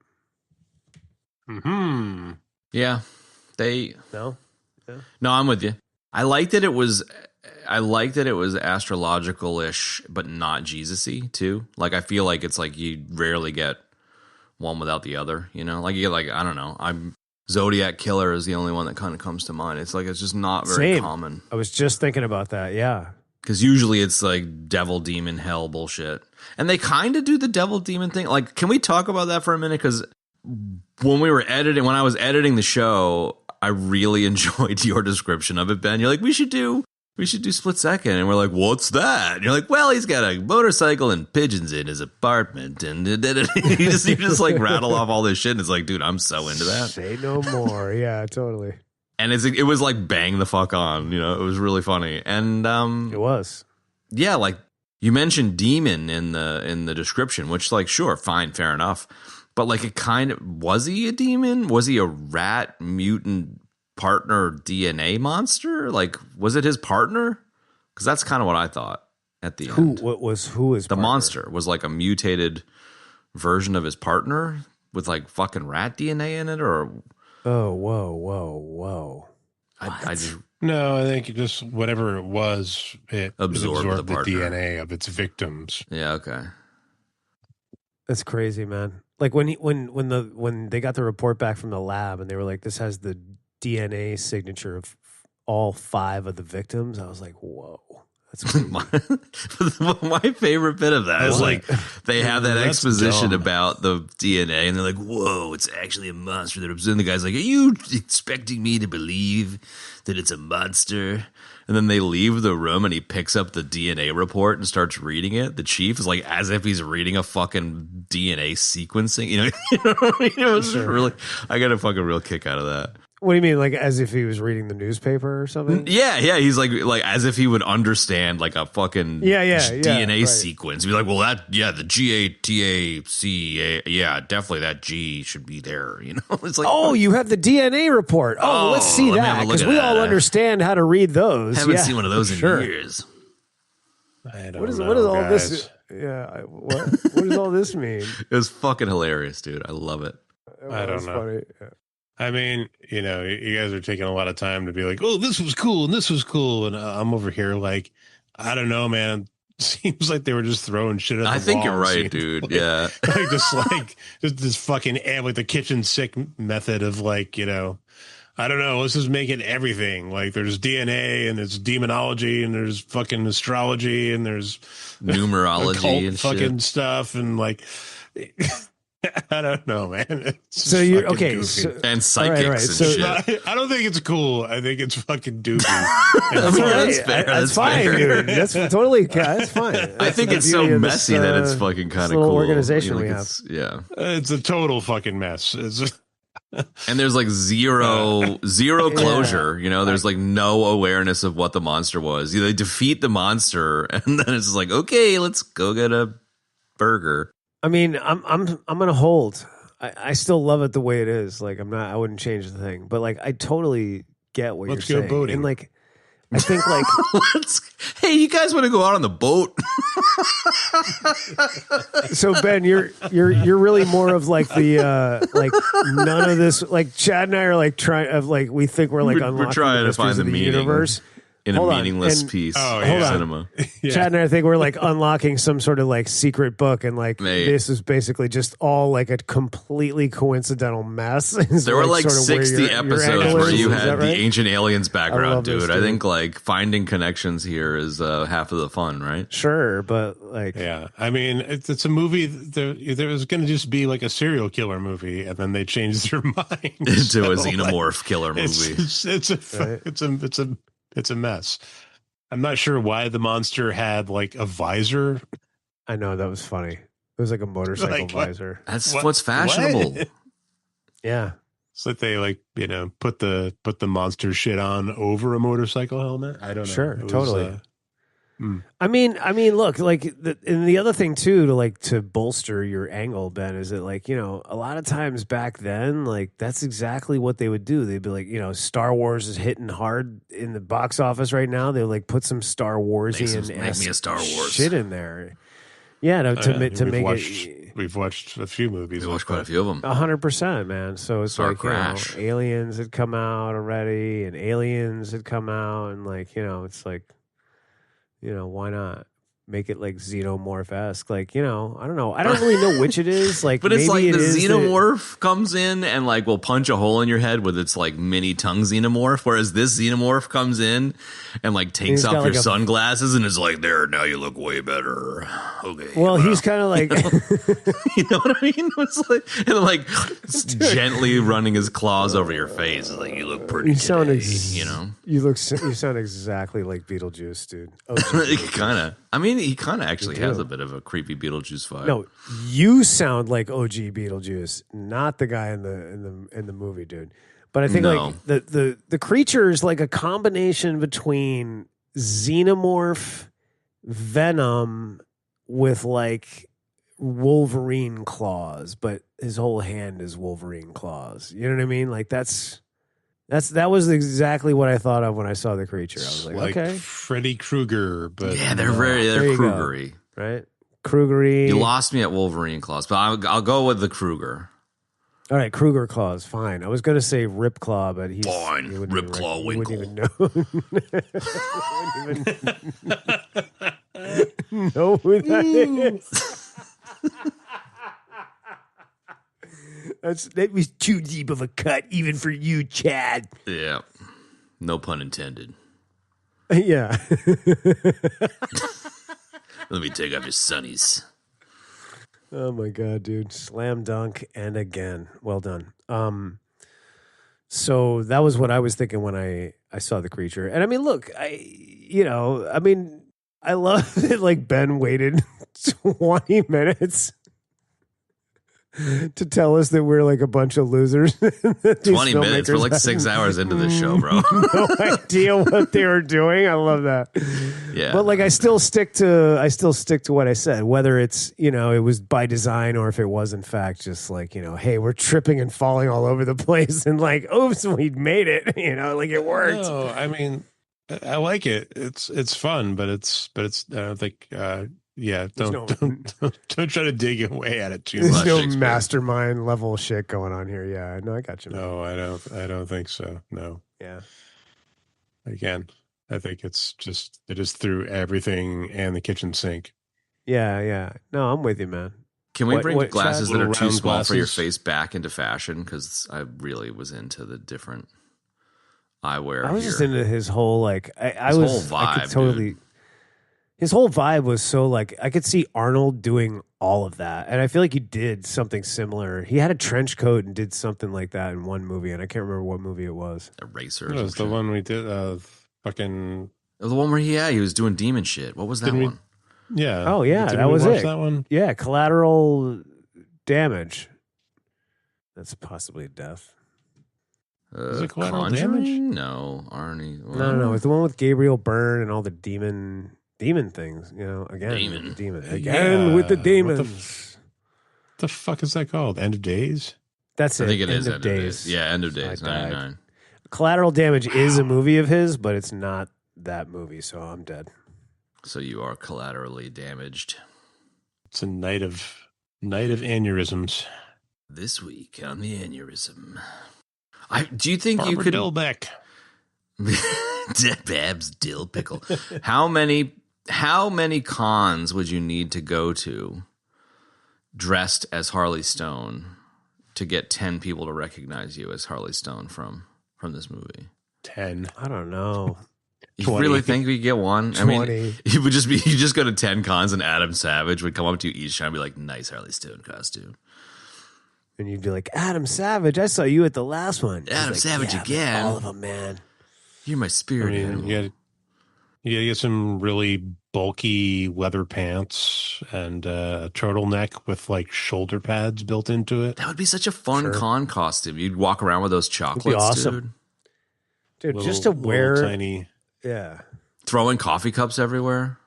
Yeah, No, I'm with you. I liked that it was astrological-ish, but not Jesus-y too. Like I feel like it's like you rarely get one without the other. Like you get like, I don't know. Zodiac Killer is the only one that kind of comes to mind. It's like it's just not very common. I was just thinking about that. Yeah, because usually it's like devil, demon, hell bullshit, and they kind of do the devil, demon thing. Like, can we talk about that for a minute? Because when I was editing the show, I really enjoyed your description of it, Ben. You're like, we should do Split Second, and we're like, what's that? And you're like, well, he's got a motorcycle and pigeons in his apartment, and you just like rattle off all this shit, and it's like, dude, I'm so into that. Say no more. Yeah, totally. And it was like bang the fuck on, it was really funny, and it was, yeah, like you mentioned demon in the description, which like sure, fine, fair enough. But like, it kind of, was he a demon? Was he a rat mutant partner DNA monster? Like, was it his partner? Because that's kind of what I thought at the end. Who is the monster? Was like a mutated version of his partner with like fucking rat DNA in it, or? Oh, whoa! I just no. I think just whatever it was, it absorbed the DNA of its victims. Yeah. Okay. That's crazy, man. Like when they got the report back from the lab and they were like, this has the DNA signature of all 5 of the victims, I was like, whoa, that's crazy. My favorite bit of that is like they have that exposition about the DNA, and they're like, whoa, it's actually a monster that absorbed. And the guy's like, are you expecting me to believe that it's a monster? And then they leave the room, and he picks up the DNA report and starts reading it. The chief is like, as if he's reading a fucking DNA sequencing. It was really, I got a fucking real kick out of that. What do you mean, like as if he was reading the newspaper or something? Yeah, he's like as if he would understand like a fucking DNA right. sequence. He'd be like, well, the GATAC, yeah, definitely that G should be there. You know, it's like, oh, you have the DNA report. Oh, let's see let me that have a look because at we that. all understand how to read those. haven't seen one of those in sure. years. I don't What is know, all guys. this? Yeah, what does all this mean? It was fucking hilarious, dude. I love it. I don't know. Funny. Yeah. I mean, you know, you guys are taking a lot of time to be like, oh, this was cool and this was cool. And I'm over here like, I don't know, man. Seems like they were just throwing shit at the I think you're walls, right, you know? dude. Like, Yeah. just this fucking like the kitchen sick method of like, you know, I don't know. Let's just make it everything. Like there's DNA and there's demonology and there's fucking astrology and there's Numerology occult and fucking shit. stuff and like I don't know, man. It's So just you're fucking okay. goofy. So, And psychics all right. and So- shit. I don't think it's cool. I think it's fucking doofy. that's, Yeah, all right. that's fair. That's That's fine, fair. dude. That's totally. That's fine. I That's think the it's so beauty of this, messy that it's fucking kind of little cool. organization Like, we have. Yeah. It's a total fucking mess. It's And there's like zero closure, you know, there's like no awareness of what the monster was. They defeat the monster and then it's just like, okay, let's go get a burger. I mean, I'm gonna hold. I still love it the way it is. Like I wouldn't change the thing. But like I totally get what Let's you're go saying. boating. And like I think like Hey, you guys want to go out on the boat? so Ben, you're really more of like the like none of this like Chad and I are like trying of like we think we're like We're unlocking trying the to find mysteries the of the meaning. universe. In Hold a on, meaningless and- piece Oh, of yeah. cinema. yeah. Chad and I think we're like unlocking some sort of like secret book, and like Mate. this is basically just all like a completely coincidental mess. Is, There were like sort of where 60 your episodes angle where is. you Is had that the right? ancient aliens I background, love this, dude. I dude. think like finding connections here is half of the fun, right? Sure, but like Yeah, I mean, it's a movie. There was going to just be like a serial killer movie, and then they changed their mind Into So, a like, xenomorph killer movie. Right. It's a mess. I'm not sure why the monster had like a visor. I know that was funny. It was like a motorcycle Like, what? visor. That's What- what's fashionable. what? Yeah. It's like they like put the monster shit on over a motorcycle helmet. I don't know. Sure, It was, totally. I mean, look, like, and the other thing too, to bolster your angle, Ben, is that like, you know, a lot of times back then, like, that's exactly what they would do. They'd be like, you know, Star Wars is hitting hard in the box office right now. They like put some Star Warsian Make me a Star Wars. shit in there. Yeah, to make it. We've watched a few movies. We watched quite a few of them. 100%, man. So it's Star like, Crash. you know, Aliens had come out already, and Aliens had come out, and like, you know, it's like, you know, why not make it like xenomorph-esque? Like, you know, I don't know. I don't really know which it is. Like, But it's like maybe the it is xenomorph comes in and like will punch a hole in your head with its like mini tongue xenomorph, whereas this xenomorph comes in and like takes he's off got, your like, a- sunglasses and is like, there, now you look way better. Okay. Well, he's kind of like, you know what I mean? It's like, and like gently running his claws over your face. It's like, you look pretty you sound, today, you know? you sound exactly like Beetlejuice, dude. Oh, Kind of. I mean, he kind of actually You has do. a bit of a creepy Beetlejuice vibe. no, you sound like OG Beetlejuice, not the guy in the movie, dude. But I think No. like the creature is like a combination between xenomorph, Venom with like Wolverine claws, but his whole hand is Wolverine claws. You know what I mean? Like that was exactly what I thought of when I saw the creature. I was like, okay, Freddy Krueger, but Yeah, they're There they're you go. Krugery. right? Krugery. You lost me at Wolverine claws, but I'll go with the Kruger. All right, Kruger claws, fine. I was going to say Rip Claw, but he's Fine, he wouldn't Rip even Claw he wouldn't even know. know who that is. That was too deep of a cut, even for you, Chad. Yeah, no pun intended. Yeah. Let me take off your sunnies. Oh my god, dude! Slam dunk and again, well done. So that was what I was thinking when I saw the creature, and I mean, look, I love that like Ben waited 20 minutes to tell us that we're like a bunch of losers. 20 minutes. We're like 6 hours into this show, bro. No idea what they were doing. I love that. Yeah. But like I still stick to what I said, whether it's, you know, it was by design or if it was in fact just like, you know, hey, we're tripping and falling all over the place and like, oops, we made it, you know, like it worked. No, I mean, I like it. It's fun, but it's I don't think don't try to dig away at it too There's much. no mastermind level shit going on here. Yeah, no, I got you. No, I don't think so. No. Yeah. Again, I think it just threw everything and the kitchen sink. Yeah. No, I'm with you, man. Can we bring glasses that are too small for your glasses? face back into fashion? Because I really was into the different eyewear. I was here. just into his whole like His whole vibe, dude. His whole vibe was so like I could see Arnold doing all of that, and I feel like he did something similar. He had a trench coat and did something like that in one movie, and I can't remember what movie it was. Eraser. It was the one we did. Fucking The one where he was doing demon shit. What was that one? yeah. Oh yeah, Didn't that we was watch it. That one. Yeah, collateral damage. That's possibly death. Is it Collateral Conjuring? Damage? No, Arnie. No. It's the one with Gabriel Byrne and all the demon things. You know, again, Demon. Again with the What demons. the fuck is that called? End of Days? That's it. I think it is End of Days. Yeah, End of Days, I died. 99. Collateral Damage is a movie of his, but it's not that movie, so I'm dead. So you are collaterally damaged. It's a night of aneurysms. This week on the aneurysm. Do you think Barbara you could Dillbeck. Babs Dill Pickle? How many cons would you need to go to dressed as Harley Stone to get 10 people to recognize you as Harley Stone from this movie? 10. I don't know. You 20. really think we could get one? 20. I mean, you just go to 10 cons and Adam Savage would come up to you each time and be like, nice Harley Stone costume. And you'd be like, Adam Savage, I saw you at the last one. He's Adam like, Savage yeah, again. All of them, man. You're my spirit animal. You gotta get some really bulky leather pants and a turtleneck with like shoulder pads built into it. That would be such a fun Sure. con costume. You'd walk around with those chocolates, awesome. Dude, Little- just to wear. little tiny, Yeah. throwing coffee cups everywhere.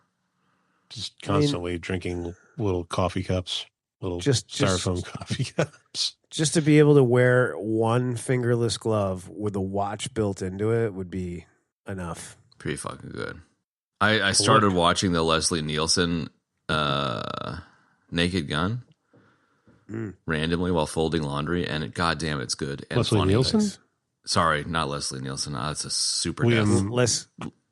just constantly drinking little coffee cups, little Just- styrofoam coffee cups. Just to be able to wear one fingerless glove with a watch built into it would be enough. Pretty fucking good. I started watching the Leslie Nielsen Naked Gun randomly while folding laundry, and goddamn, it's good and Leslie funny. Nielsen? Sorry, not Leslie Nielsen. That's a super Liam- Liam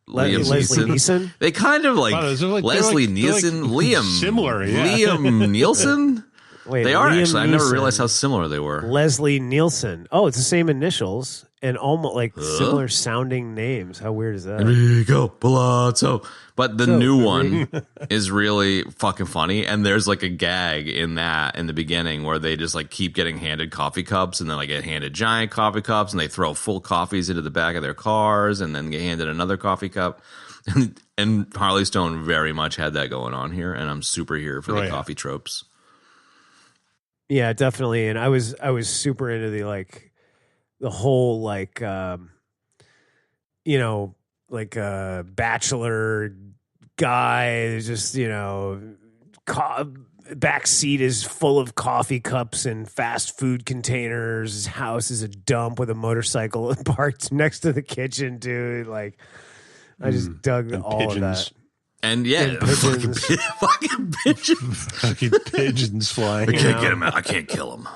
Leslie Neeson. Neeson? They kind of like Wow, they're like- Leslie they're like Nielsen, Liam similar, yeah. Liam Nielsen. Wait, They are Liam actually. I never Neeson, realized how similar they were. Leslie Nielsen. Oh, it's the same initials and almost like similar sounding names. How weird is that? Enrico Palazzo. But the So- new one is really fucking funny. And there's like a gag in the beginning where they just like keep getting handed coffee cups and then like get handed giant coffee cups and they throw full coffees into the back of their cars and then get handed another coffee cup. And Harley Stone very much had that going on here. And I'm super here for the coffee tropes. Yeah, definitely. And I was super into the whole bachelor guy, just, back seat is full of coffee cups and fast food containers. His house is a dump with a motorcycle parked next to the kitchen, dude. Like, I just dug all pigeons. of that. And yeah, And pigeons. fucking pigeons. Fucking pigeons flying. I can't get him out. I can't kill him.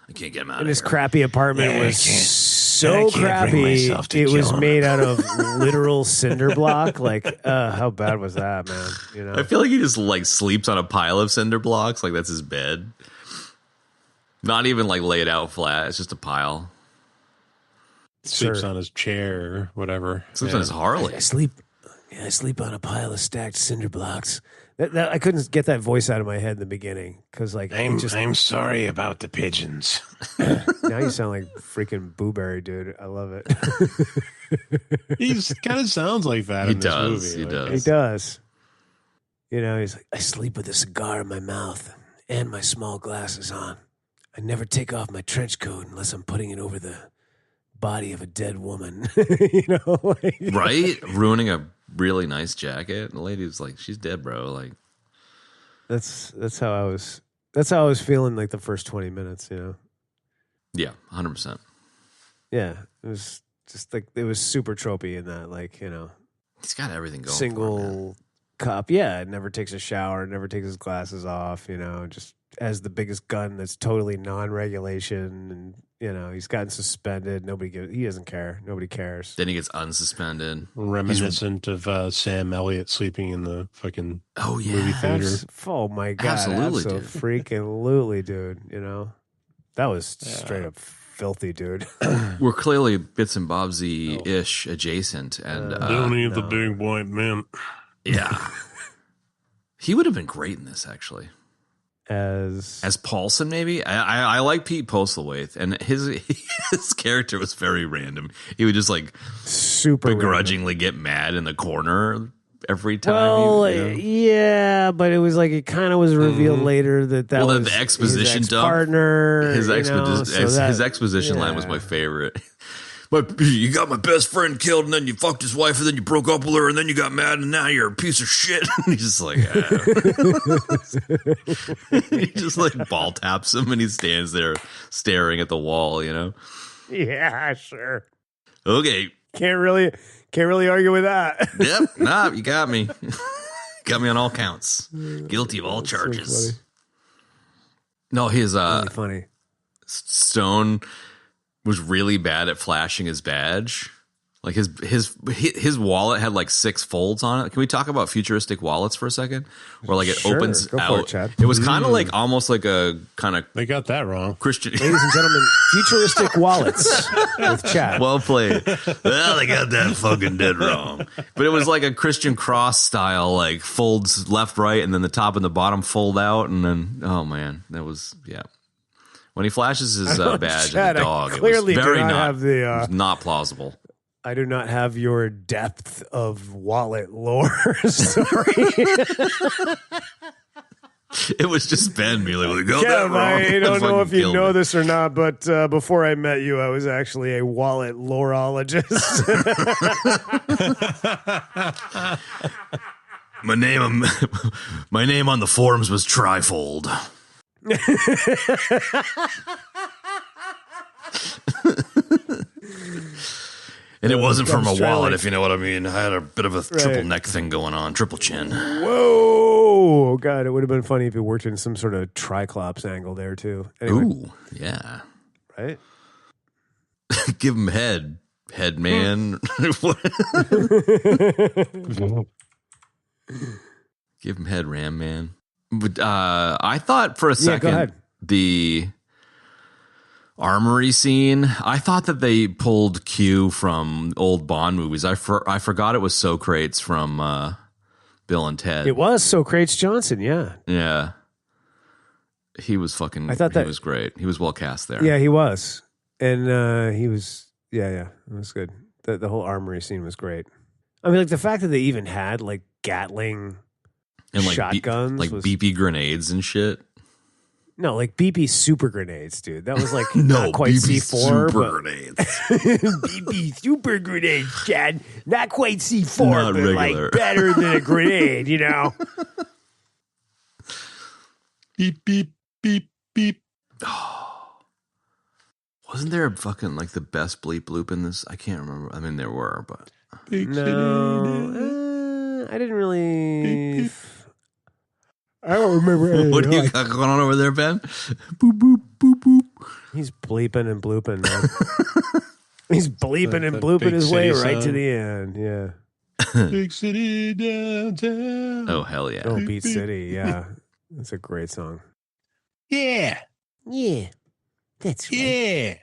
I can't get him out And of his here. crappy apartment Yeah, I was can't so bring crappy. myself to It was kill him. made out of literal cinder block. Like, how bad was that, man? You know, I feel like he just like sleeps on a pile of cinder blocks. Like that's his bed. Not even like laid out flat. It's just a pile. Sleeps Sure. on his chair or whatever. Sleeps on his Harley. I sleep on a pile of stacked cinder blocks. That I couldn't get that voice out of my head in the beginning because, like, I'm sorry about the pigeons. now you sound like freaking Booberry, dude. I love it. He kind of sounds like that He in this does. movie. He Like, does. He does. He's like, I sleep with a cigar in my mouth and my small glasses on. I never take off my trench coat unless I'm putting it over the body of a dead woman. You know, like, Right? Ruining a really nice jacket. The lady was like, she's dead, bro. Like, that's how I was. That's how I was feeling like the first 20 minutes. You know. yeah, 100%. Yeah, it was just like it was super tropey in that, like, you know, He's got everything going for him, single man. cup. Yeah, never takes a shower, never takes his glasses off. You know, just has the biggest gun that's totally non-regulation, and you know he's gotten suspended. He doesn't care. Nobody cares. Then he gets unsuspended. Reminiscent of Sam Elliott sleeping in the fucking movie theater. Oh my god! Absolutely, dude. Freaking dude. You know, that was straight up filthy, dude. We're clearly bits and bobsy-ish adjacent. And Don't eat the big white men. yeah. He would have been great in this, actually. As Paulson, maybe? I like Pete Postlethwaite, and his character was very random. He would just like super begrudgingly get mad in the corner every time. Well, you know? yeah, but it was like it kind of was revealed later that was the exposition his dump. partner. His exposition line was my favorite. But you got my best friend killed, and then you fucked his wife, and then you broke up with her, and then you got mad, and now you're a piece of shit. And he's just like, he just like ball taps him, and he stands there staring at the wall. You know? Yeah, sure. Okay. Can't really argue with that. Yep. Nah, you got me. Got me on all counts. Guilty of all charges. So No, his really funny. Stone was really bad at flashing his badge. Like his wallet had like 6 folds on it. Can we talk about futuristic wallets for a second? Where like it opens Go for out. it, Chad. It was kind of like almost like a kind of They got that wrong. Christian. Ladies and gentlemen, futuristic wallets with Chad. Well played. Well, they got that fucking dead wrong. But it was like a Christian cross style, like folds left, right, and then the top and the bottom fold out, and then oh man, that was When he flashes his badge Chad, at the dog, I clearly it was very do not not, have the, it was not plausible. I do not have your depth of wallet lore. Sorry. It was just Ben being like, got that Kev, wrong. I don't know if you Killed know me. this or not, but before I met you, I was actually a wallet loreologist. My name on the forums was Trifold. And it wasn't from a wallet, if you know what I mean. I had a bit of a triple neck thing going on, triple chin. Whoa. God, it would have been funny if it worked in some sort of Triclops angle there, too. Anyway, Ooh, yeah. right? Give him head man. Give him head, ram man. But I thought for a go second ahead. the armory scene, I thought that they pulled Q from old Bond movies. I forgot it was Socrates from Bill and Ted. It was Socrates Johnson, yeah. Yeah. He was fucking, I thought he that- was great. He was well cast there. Yeah, he was. And he was, yeah, it was good. The whole armory scene was great. I mean, like the fact that they even had like Gatling And like shotguns like was- BP grenades and shit. No, like BP super grenades, dude. That was like No, not quite BP C4, super but grenades. BP super grenades, Chad. Not quite C4, Not but regular. like better than a grenade, you know? Beep, beep, beep, beep. Wasn't there a fucking like the best bleep bloop in this? I can't remember. I mean, there were, but Big No, I didn't really. I don't remember anything. what do you got going on over there, Ben? Boop boop boop boop. He's bleeping and blooping, man. He's bleeping and The blooping big his way city right to song. the end. Yeah. Big city downtown. Oh hell yeah! Oh, Beat City. Yeah. That's a great song. Yeah. Yeah. That's Yeah.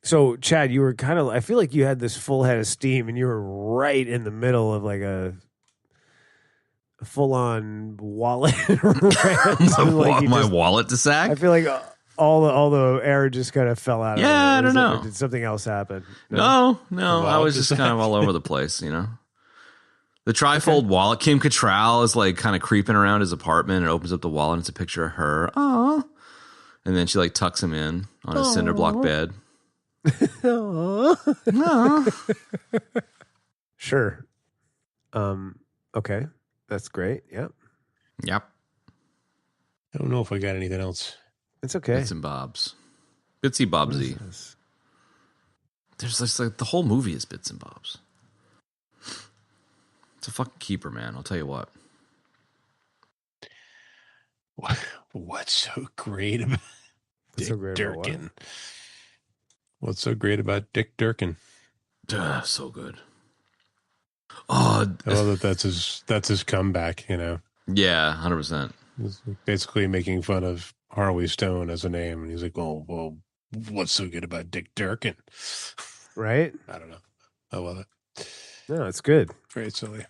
So, Chad, you were kind of, I feel like you had this full head of steam and you were right in the middle of like a full on wallet rant. Like you my just- wallet to sack. I feel like all the air just kind of fell out. Yeah, of it. I don't Was it- know. or did something else happen? No, I wallet was to just sack. kind of all over the place, you know. The trifold wallet. Kim Catrall is like kind of creeping around his apartment and opens up the wallet and it's a picture of her. Oh, And then she like tucks him in on his cinder block bed. Sure. Okay. That's great. Yep. Yep. I don't know if I got anything else. It's okay. Bits and bobs. Bitsy Bobsy. There's just like the whole movie is bits and bobs. It's a fucking keeper, man. I'll tell you what. What's so great about Dick Durkin? What's so great about Dick Durkin? So good. That's his comeback, you know. Yeah, 100%. He's basically making fun of Harley Stone as a name, and he's like, well, what's so good about Dick Durkin? Right? I don't know. I love it. No, it's good. Very silly.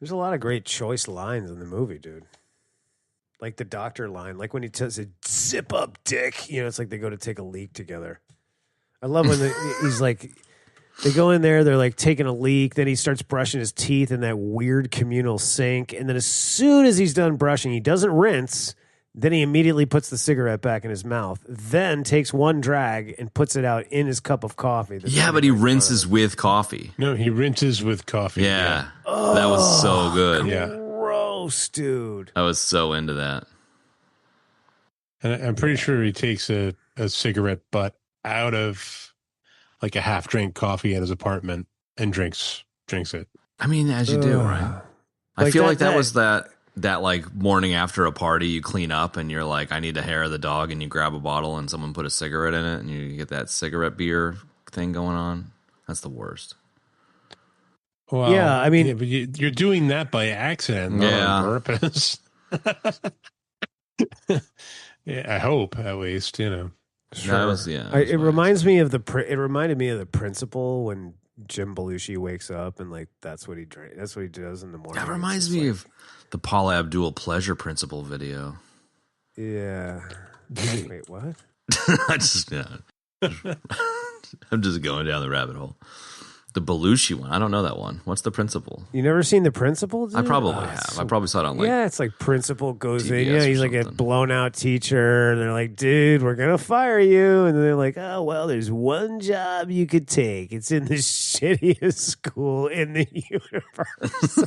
There's a lot of great choice lines in the movie, dude. Like the doctor line, like when he says, "Zip up, Dick." You know, it's like they go to take a leak together. I love when he's like, they go in there, they're like taking a leak. Then he starts brushing his teeth in that weird communal sink. And then as soon as he's done brushing, he doesn't rinse. Then he immediately puts the cigarette back in his mouth. Then takes one drag and puts it out in his cup of coffee. Yeah, but he rinses with coffee. No, he rinses with coffee. Yeah. That was so good. Yeah. Gross, dude. I was so into that. And I'm pretty sure he takes a cigarette butt out of like a half drink coffee in his apartment and drinks it. I mean, as you do, right? I feel like that was that like morning after a party, you clean up and you're like, I need the hair of the dog, and you grab a bottle and someone put a cigarette in it and you get that cigarette beer thing going on. That's the worst. Well, yeah, I mean, but you're doing that by accident, not on purpose. Yeah, I hope at least, you know. Sure. It reminds me of it reminded me of The Principal when Jim Belushi wakes up and like that's what he drinks. That's what he does in the morning. That reminds me of the Paula Abdul Pleasure Principle video. Yeah. Wait, what? I'm just going down the rabbit hole. The Belushi one. I don't know that one. What's The Principle? You never seen The Principal, dude? I probably have. I probably saw it on like it's like Principal goes TBS in. Yeah, he's like a blown out teacher. And they're like, dude, we're going to fire you. And they're like, oh, well, there's one job you could take. It's in the shittiest school in the universe.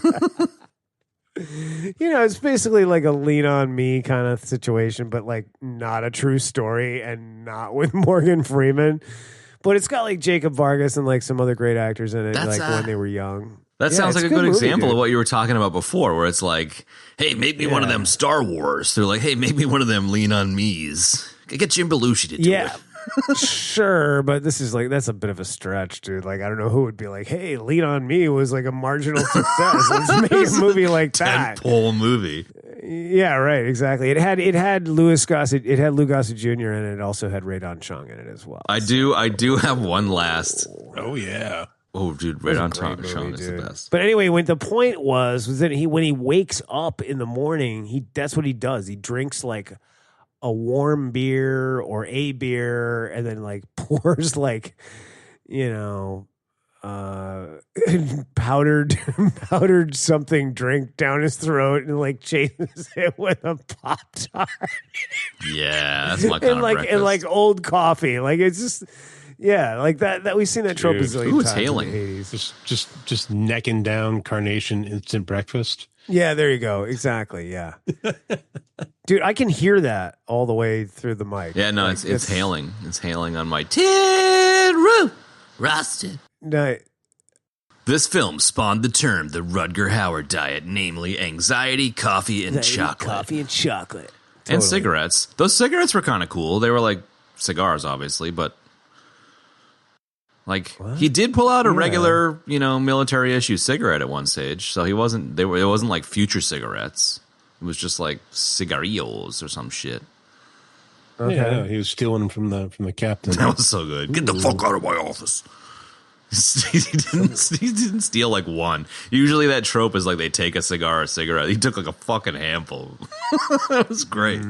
You know, it's basically like a Lean on Me kind of situation, but like not a true story and not with Morgan Freeman. But it's got like Jacob Vargas and like some other great actors in it, when they were young. That sounds like a good example of what you were talking about before, where it's like, hey, make me one of them Star Wars. They're like, hey, make me one of them Lean on Me's. Get Jim Belushi to do it. Sure, but this is like, that's a bit of a stretch, dude. Like, I don't know who would be like, hey, Lean on Me was like a marginal success. Let's make a movie like that. Tentpole movie. Yeah, right, exactly. It had Louis Gossett, it had Lou Gossett Jr. and it also had Ray Don Chung in it as well. I do have one last. Oh yeah. Oh, dude, Ray Don Chung is the best. But anyway, when the point was that when he wakes up in the morning, that's what he does. He drinks like a warm beer or a beer and then like pours like, you know, powdered something drink down his throat and like chases it with a Pop-Tart. Yeah, that's my kind of breakfast. And like old coffee. Like it's just like that we've seen that trope a zillion times hailing. in the 80s. Just necking down Carnation instant breakfast. Yeah, there you go. Exactly. Yeah. Dude, I can hear that all the way through the mic. Yeah, no, like, it's hailing. It's hailing on my tin roof. Rusted. No. This film spawned the term the Rutger Hauer diet, namely anxiety, coffee, and chocolate. Coffee and chocolate. Totally. And cigarettes. Those cigarettes were kind of cool. They were like cigars, obviously, but like he did pull out a regular, military issue cigarette at one stage. So it wasn't like future cigarettes. It was just like cigarillos or some shit. Okay. Yeah, he was stealing them from the captain. That was so good. Get the fuck out of my office. He didn't steal like one. Usually that trope is like they take a cigar or a cigarette. He took like a fucking handful. That was great.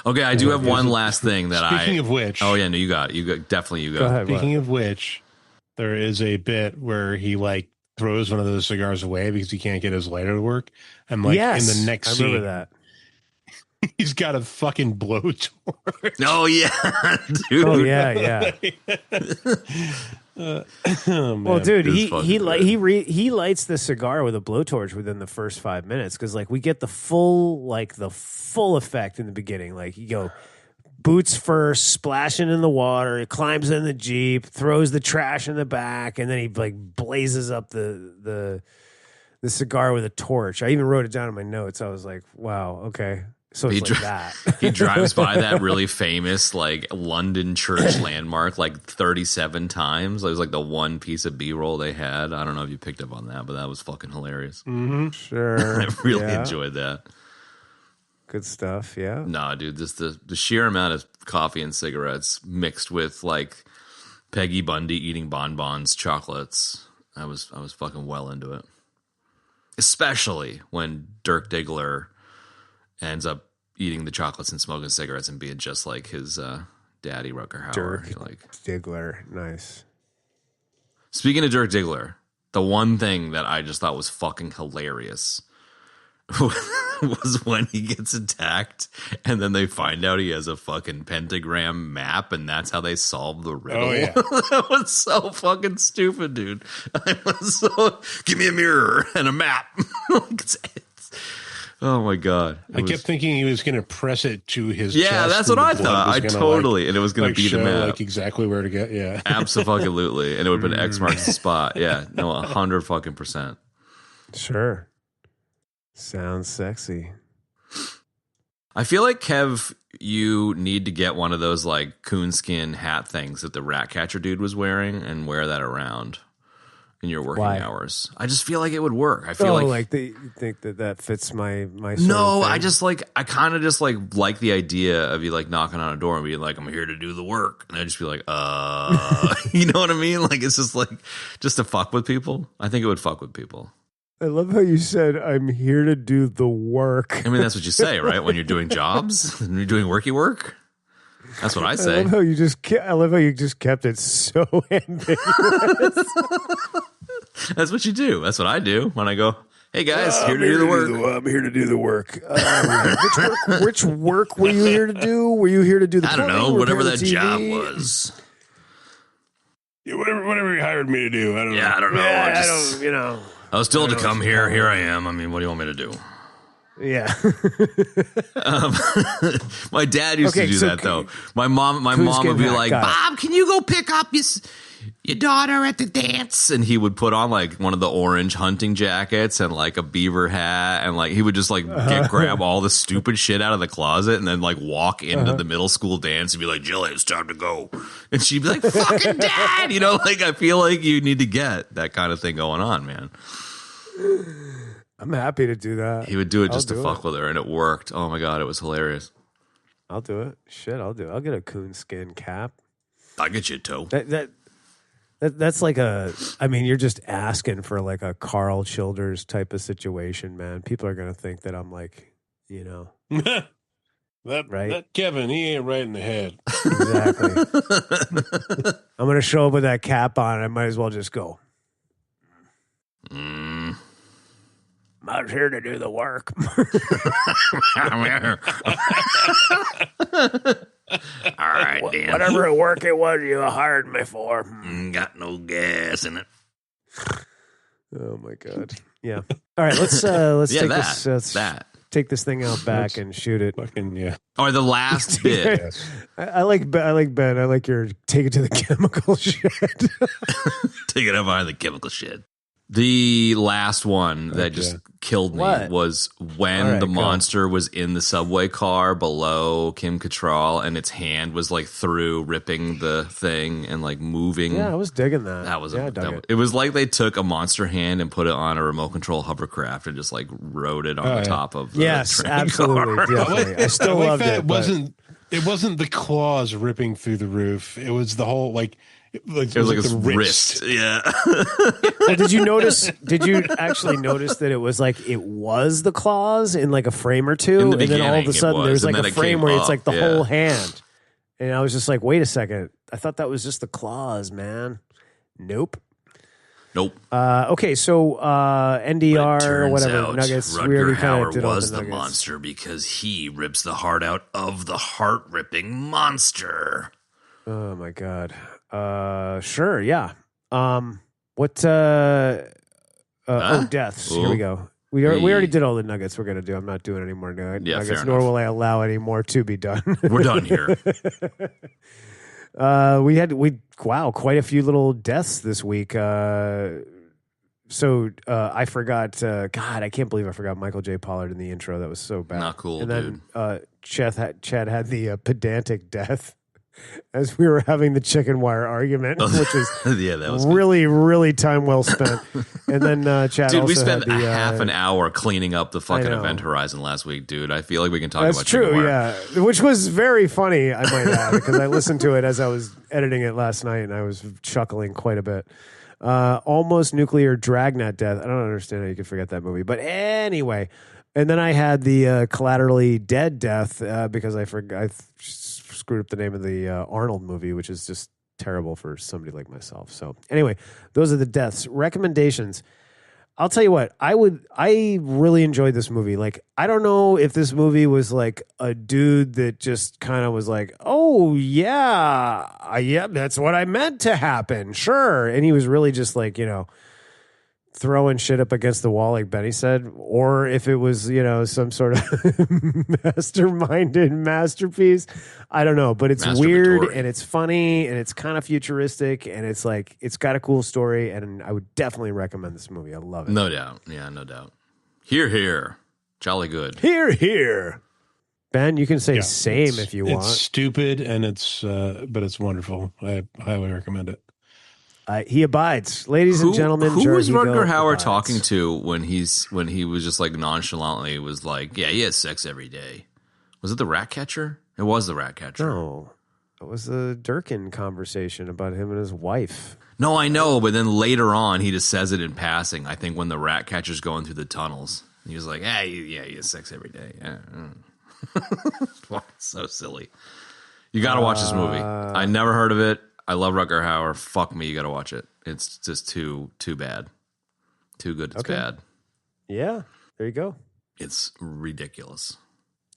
Okay, I do have one last thing that Speaking of which. Oh yeah, no, you got it. Definitely you got it. Go ahead, Speaking of which, there is a bit where he like throws one of those cigars away because he can't get his lighter to work. And like in the next scene, I remember that. He's got a fucking blowtorch. Oh yeah, dude. Oh yeah. Oh, man. Well, dude, It was fucking good. he lights the cigar with a blowtorch within the first 5 minutes because like we get the full effect in the beginning. Like you go boots first, splashing in the water. He climbs in the Jeep, throws the trash in the back, and then he like blazes up the cigar with a torch. I even wrote it down in my notes. I was like, wow, okay. So it's like that. He drives by that really famous like London church landmark like 37 times. It was like the one piece of B-roll they had. I don't know if you picked up on that, but that was fucking hilarious. Mm-hmm. Sure. I really enjoyed that. Good stuff, yeah. Nah, dude, just the sheer amount of coffee and cigarettes mixed with like Peggy Bundy eating bonbons, chocolates. I was fucking well into it. Especially when Dirk Diggler ends up eating the chocolates and smoking cigarettes and being just like his daddy, Rutger Hauer. Dirk Diggler, nice. Speaking of Dirk Diggler, the one thing that I just thought was fucking hilarious was when he gets attacked and then they find out he has a fucking pentagram map and that's how they solve the riddle. Oh, yeah. That was so fucking stupid, dude. I was so, give me a mirror and a map. Oh my God. I kept thinking he was going to press it to his Yeah, chest that's and what I the blood thought. was I gonna, totally, and it was going to be the show, map. like exactly where to get. Yeah. Absolutely. And it would have been X marks the spot. Yeah. No, 100%. Sure. Sounds sexy. I feel like, Kev, you need to get one of those like coonskin hat things that the rat catcher dude was wearing and wear that around in your working hours. I just feel like it would work. I feel you think that fits my sort no, of thing? I just like, I kind of just like the idea of you like knocking on a door and being like, I'm here to do the work. And I'd just be like, you know what I mean? Like, it's just like, just to fuck with people. I think it would fuck with people. I love how you said, I'm here to do the work. I mean, that's what you say, right? When you're doing jobs and you're doing worky work. That's what I say. I love how you just kept it so ambiguous. That's what you do. That's what I do when I go, hey guys, here to do the work. I'm here to do the work. Which work were you here to do? Were you here to do the I don't know, plumbing, whatever repair that the TV? job was. Yeah, whatever you hired me to do. I don't know. Yeah, I don't know. Yeah, I was told to come here. Here I am. I mean, what do you want me to do? Yeah. My dad used to do that though. My mom would be like, Bob, can you go pick up your daughter at the dance? And he would put on like one of the orange hunting jackets and like a beaver hat. And like, he would just like grab all the stupid shit out of the closet and then like walk into the middle school dance and be like, Jill, it's time to go. And she'd be like, fucking dad. You know, like I feel like you need to get that kind of thing going on, man. I'm happy to do that. He would do it just to fuck with her, and it worked. Oh my God, it was hilarious. I'll do it. Shit, I'll do it. I'll get a coonskin cap. I'll get you a toe. That's like I mean, you're just asking for like a Carl Childers type of situation, man. People are going to think that I'm like, you know. That Kevin, he ain't right in the head. Exactly. I'm going to show up with that cap on. I might as well just go. Mm. I'm here to do the work. I'm here. All right, Dan. Whatever work it was you hired me for. Got no gas in it. Oh my God. Yeah. All right, let's take this thing out back and shoot it. Fucking yeah. Or the last bit. Yes. I like Ben. I like your take it to the chemical shed. Take it up behind the chemical shed. The last one that just killed me was when the monster was in the subway car below Kim Catrall and its hand was like through ripping the thing and like moving. Yeah, I was digging that. That was it. It was like they took a monster hand and put it on a remote control hovercraft and just like rode it on the top of the train absolutely. car. Definitely. I still loved it. It wasn't the claws ripping through the roof. It was the whole like. It was like his wrist. Yeah. Well, did you actually notice that it was the claws in like a frame or two? And then all of a sudden there's like a frame where it's like the whole hand. And I was just like, wait a second. I thought that was just the claws, man. Nope. Nope. Okay, so NDR or Turns whatever out nuggets. We Rutger already kind Hauer of did all was the the nuggets. monster because he rips the heart out of the heart-ripping monster. Oh my god. Sure, yeah. What? Oh, deaths. Here we Ooh. go. We already did all the nuggets we're gonna do. I'm not doing any more nuggets, fair nor enough. will I allow any more to be done. We're done here. Wow, quite a few little deaths this week. I forgot. God, I can't believe I forgot Michael J. Pollard in the intro. That was so bad. Not cool, and then, dude. Chad had the pedantic death as we were having the chicken wire argument, which was Yeah, that was good. really, really time well spent. And then Chad Dude, also we spent had the, half an hour cleaning up the fucking know. Event Horizon last week, dude. I feel like we can talk That's about true, Chicken Wire. yeah. Which was very funny, I might add, because I listened to it as I was editing it last night, and I was chuckling quite a bit. Almost nuclear dragnet death. I don't understand how you could forget that movie, but anyway. And then I had the collaterally dead death because I screwed up the name of the Arnold movie, which is just terrible for somebody like myself. So anyway, those are the deaths. Recommendations. I'll tell you what, I really enjoyed this movie. Like, I don't know if this movie was like a dude that just kind of was like, oh yeah, that's what I meant to happen. Sure. And he was really just like, throwing shit up against the wall, like Benny said, or if it was, some sort of masterminded masterpiece. I don't know, but it's weird and it's funny and it's kind of futuristic and it's like, it's got a cool story and I would definitely recommend this movie. I love it. No doubt. Yeah, no doubt. Here. Jolly good. Here. Ben, you can say same if you want. It's stupid and but it's wonderful. I highly recommend it. He abides, ladies and gentlemen. Who was Higo Rutger Hauer abides. talking to when he was just like nonchalantly was like, yeah, he has sex every day? Was it the rat catcher? It was the rat catcher. No, it was the Durkin conversation about him and his wife. No, I know, but then later on he just says it in passing. I think when the rat catcher's going through the tunnels, he was like, hey, yeah, he has sex every day. Yeah. So silly. You got to watch this movie. I never heard of it. I love Rutger Hauer. Fuck me, you got to watch it. It's just too bad. Too good, it's bad. Yeah, there you go. It's ridiculous.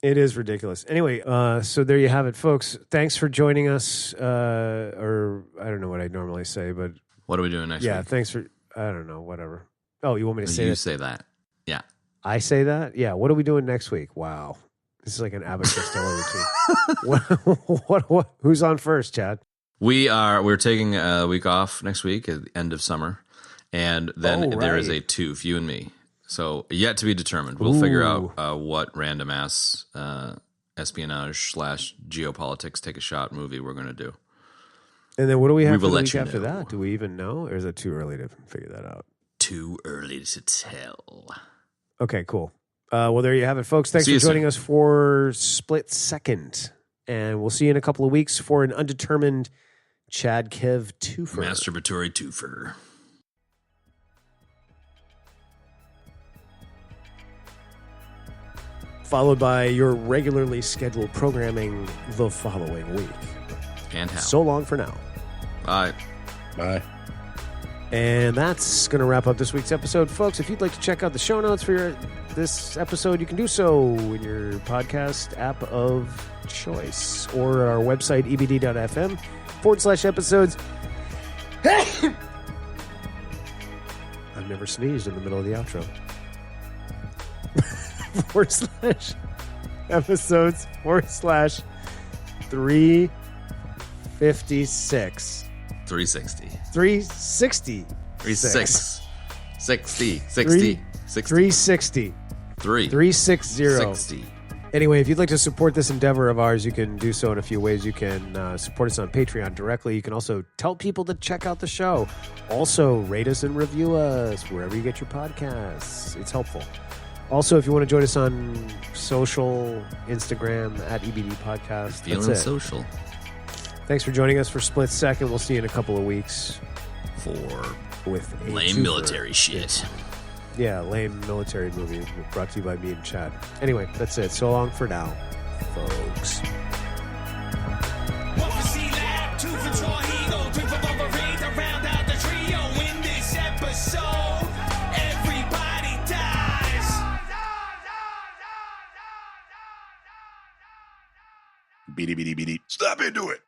It is ridiculous. Anyway, so there you have it, folks. Thanks for joining us. Or I don't know what I normally say, but What are we doing next week? yeah, thanks for. I don't know, whatever. Oh, you want me to say You that? say that. Yeah. I say that? Yeah. What are we doing next week? Wow, this is like an Abbott Costello routine. What? Who's on first, Chad? We're taking a week off next week at the end of summer, and then there is a tooth, you and me. So yet to be determined. We'll figure out what random ass espionage / geopolitics take a shot movie we're going to do. And then what do we have We for will the let week you after know. that? Do we even know, or is it too early to figure that out? Too early to tell. Okay, cool. Well, there you have it, folks. Thanks See for you joining soon. us for Split Second, and we'll see you in a couple of weeks for an undetermined Chad Kev twofer. Masturbatory twofer. Followed by your regularly scheduled programming the following week. And how? So long for now. Bye. Bye. And that's going to wrap up this week's episode. Folks, if you'd like to check out the show notes for this episode, you can do so in your podcast app of choice or our website, ebd.fm/episodes. I've never sneezed in the middle of the outro. /episodes /356. 360. 360. 360. 60. 360. 360. Anyway, if you'd like to support this endeavor of ours, you can do so in a few ways. You can support us on Patreon directly. You can also tell people to check out the show. Also, rate us and review us wherever you get your podcasts. It's helpful. Also, if you want to join us on social, Instagram, at EBD Podcast. Feeling that's it. social. Thanks for joining us for Split Second. We'll see you in a couple of weeks For with a lame twofer. military shit. Yeah, lame military movie brought to you by me and Chad. Anyway, that's it. So long for now, folks. One for C-Lab, two for Choc-o-holic, three for Wolverine to round out the trio in this episode. beady. Stop into it.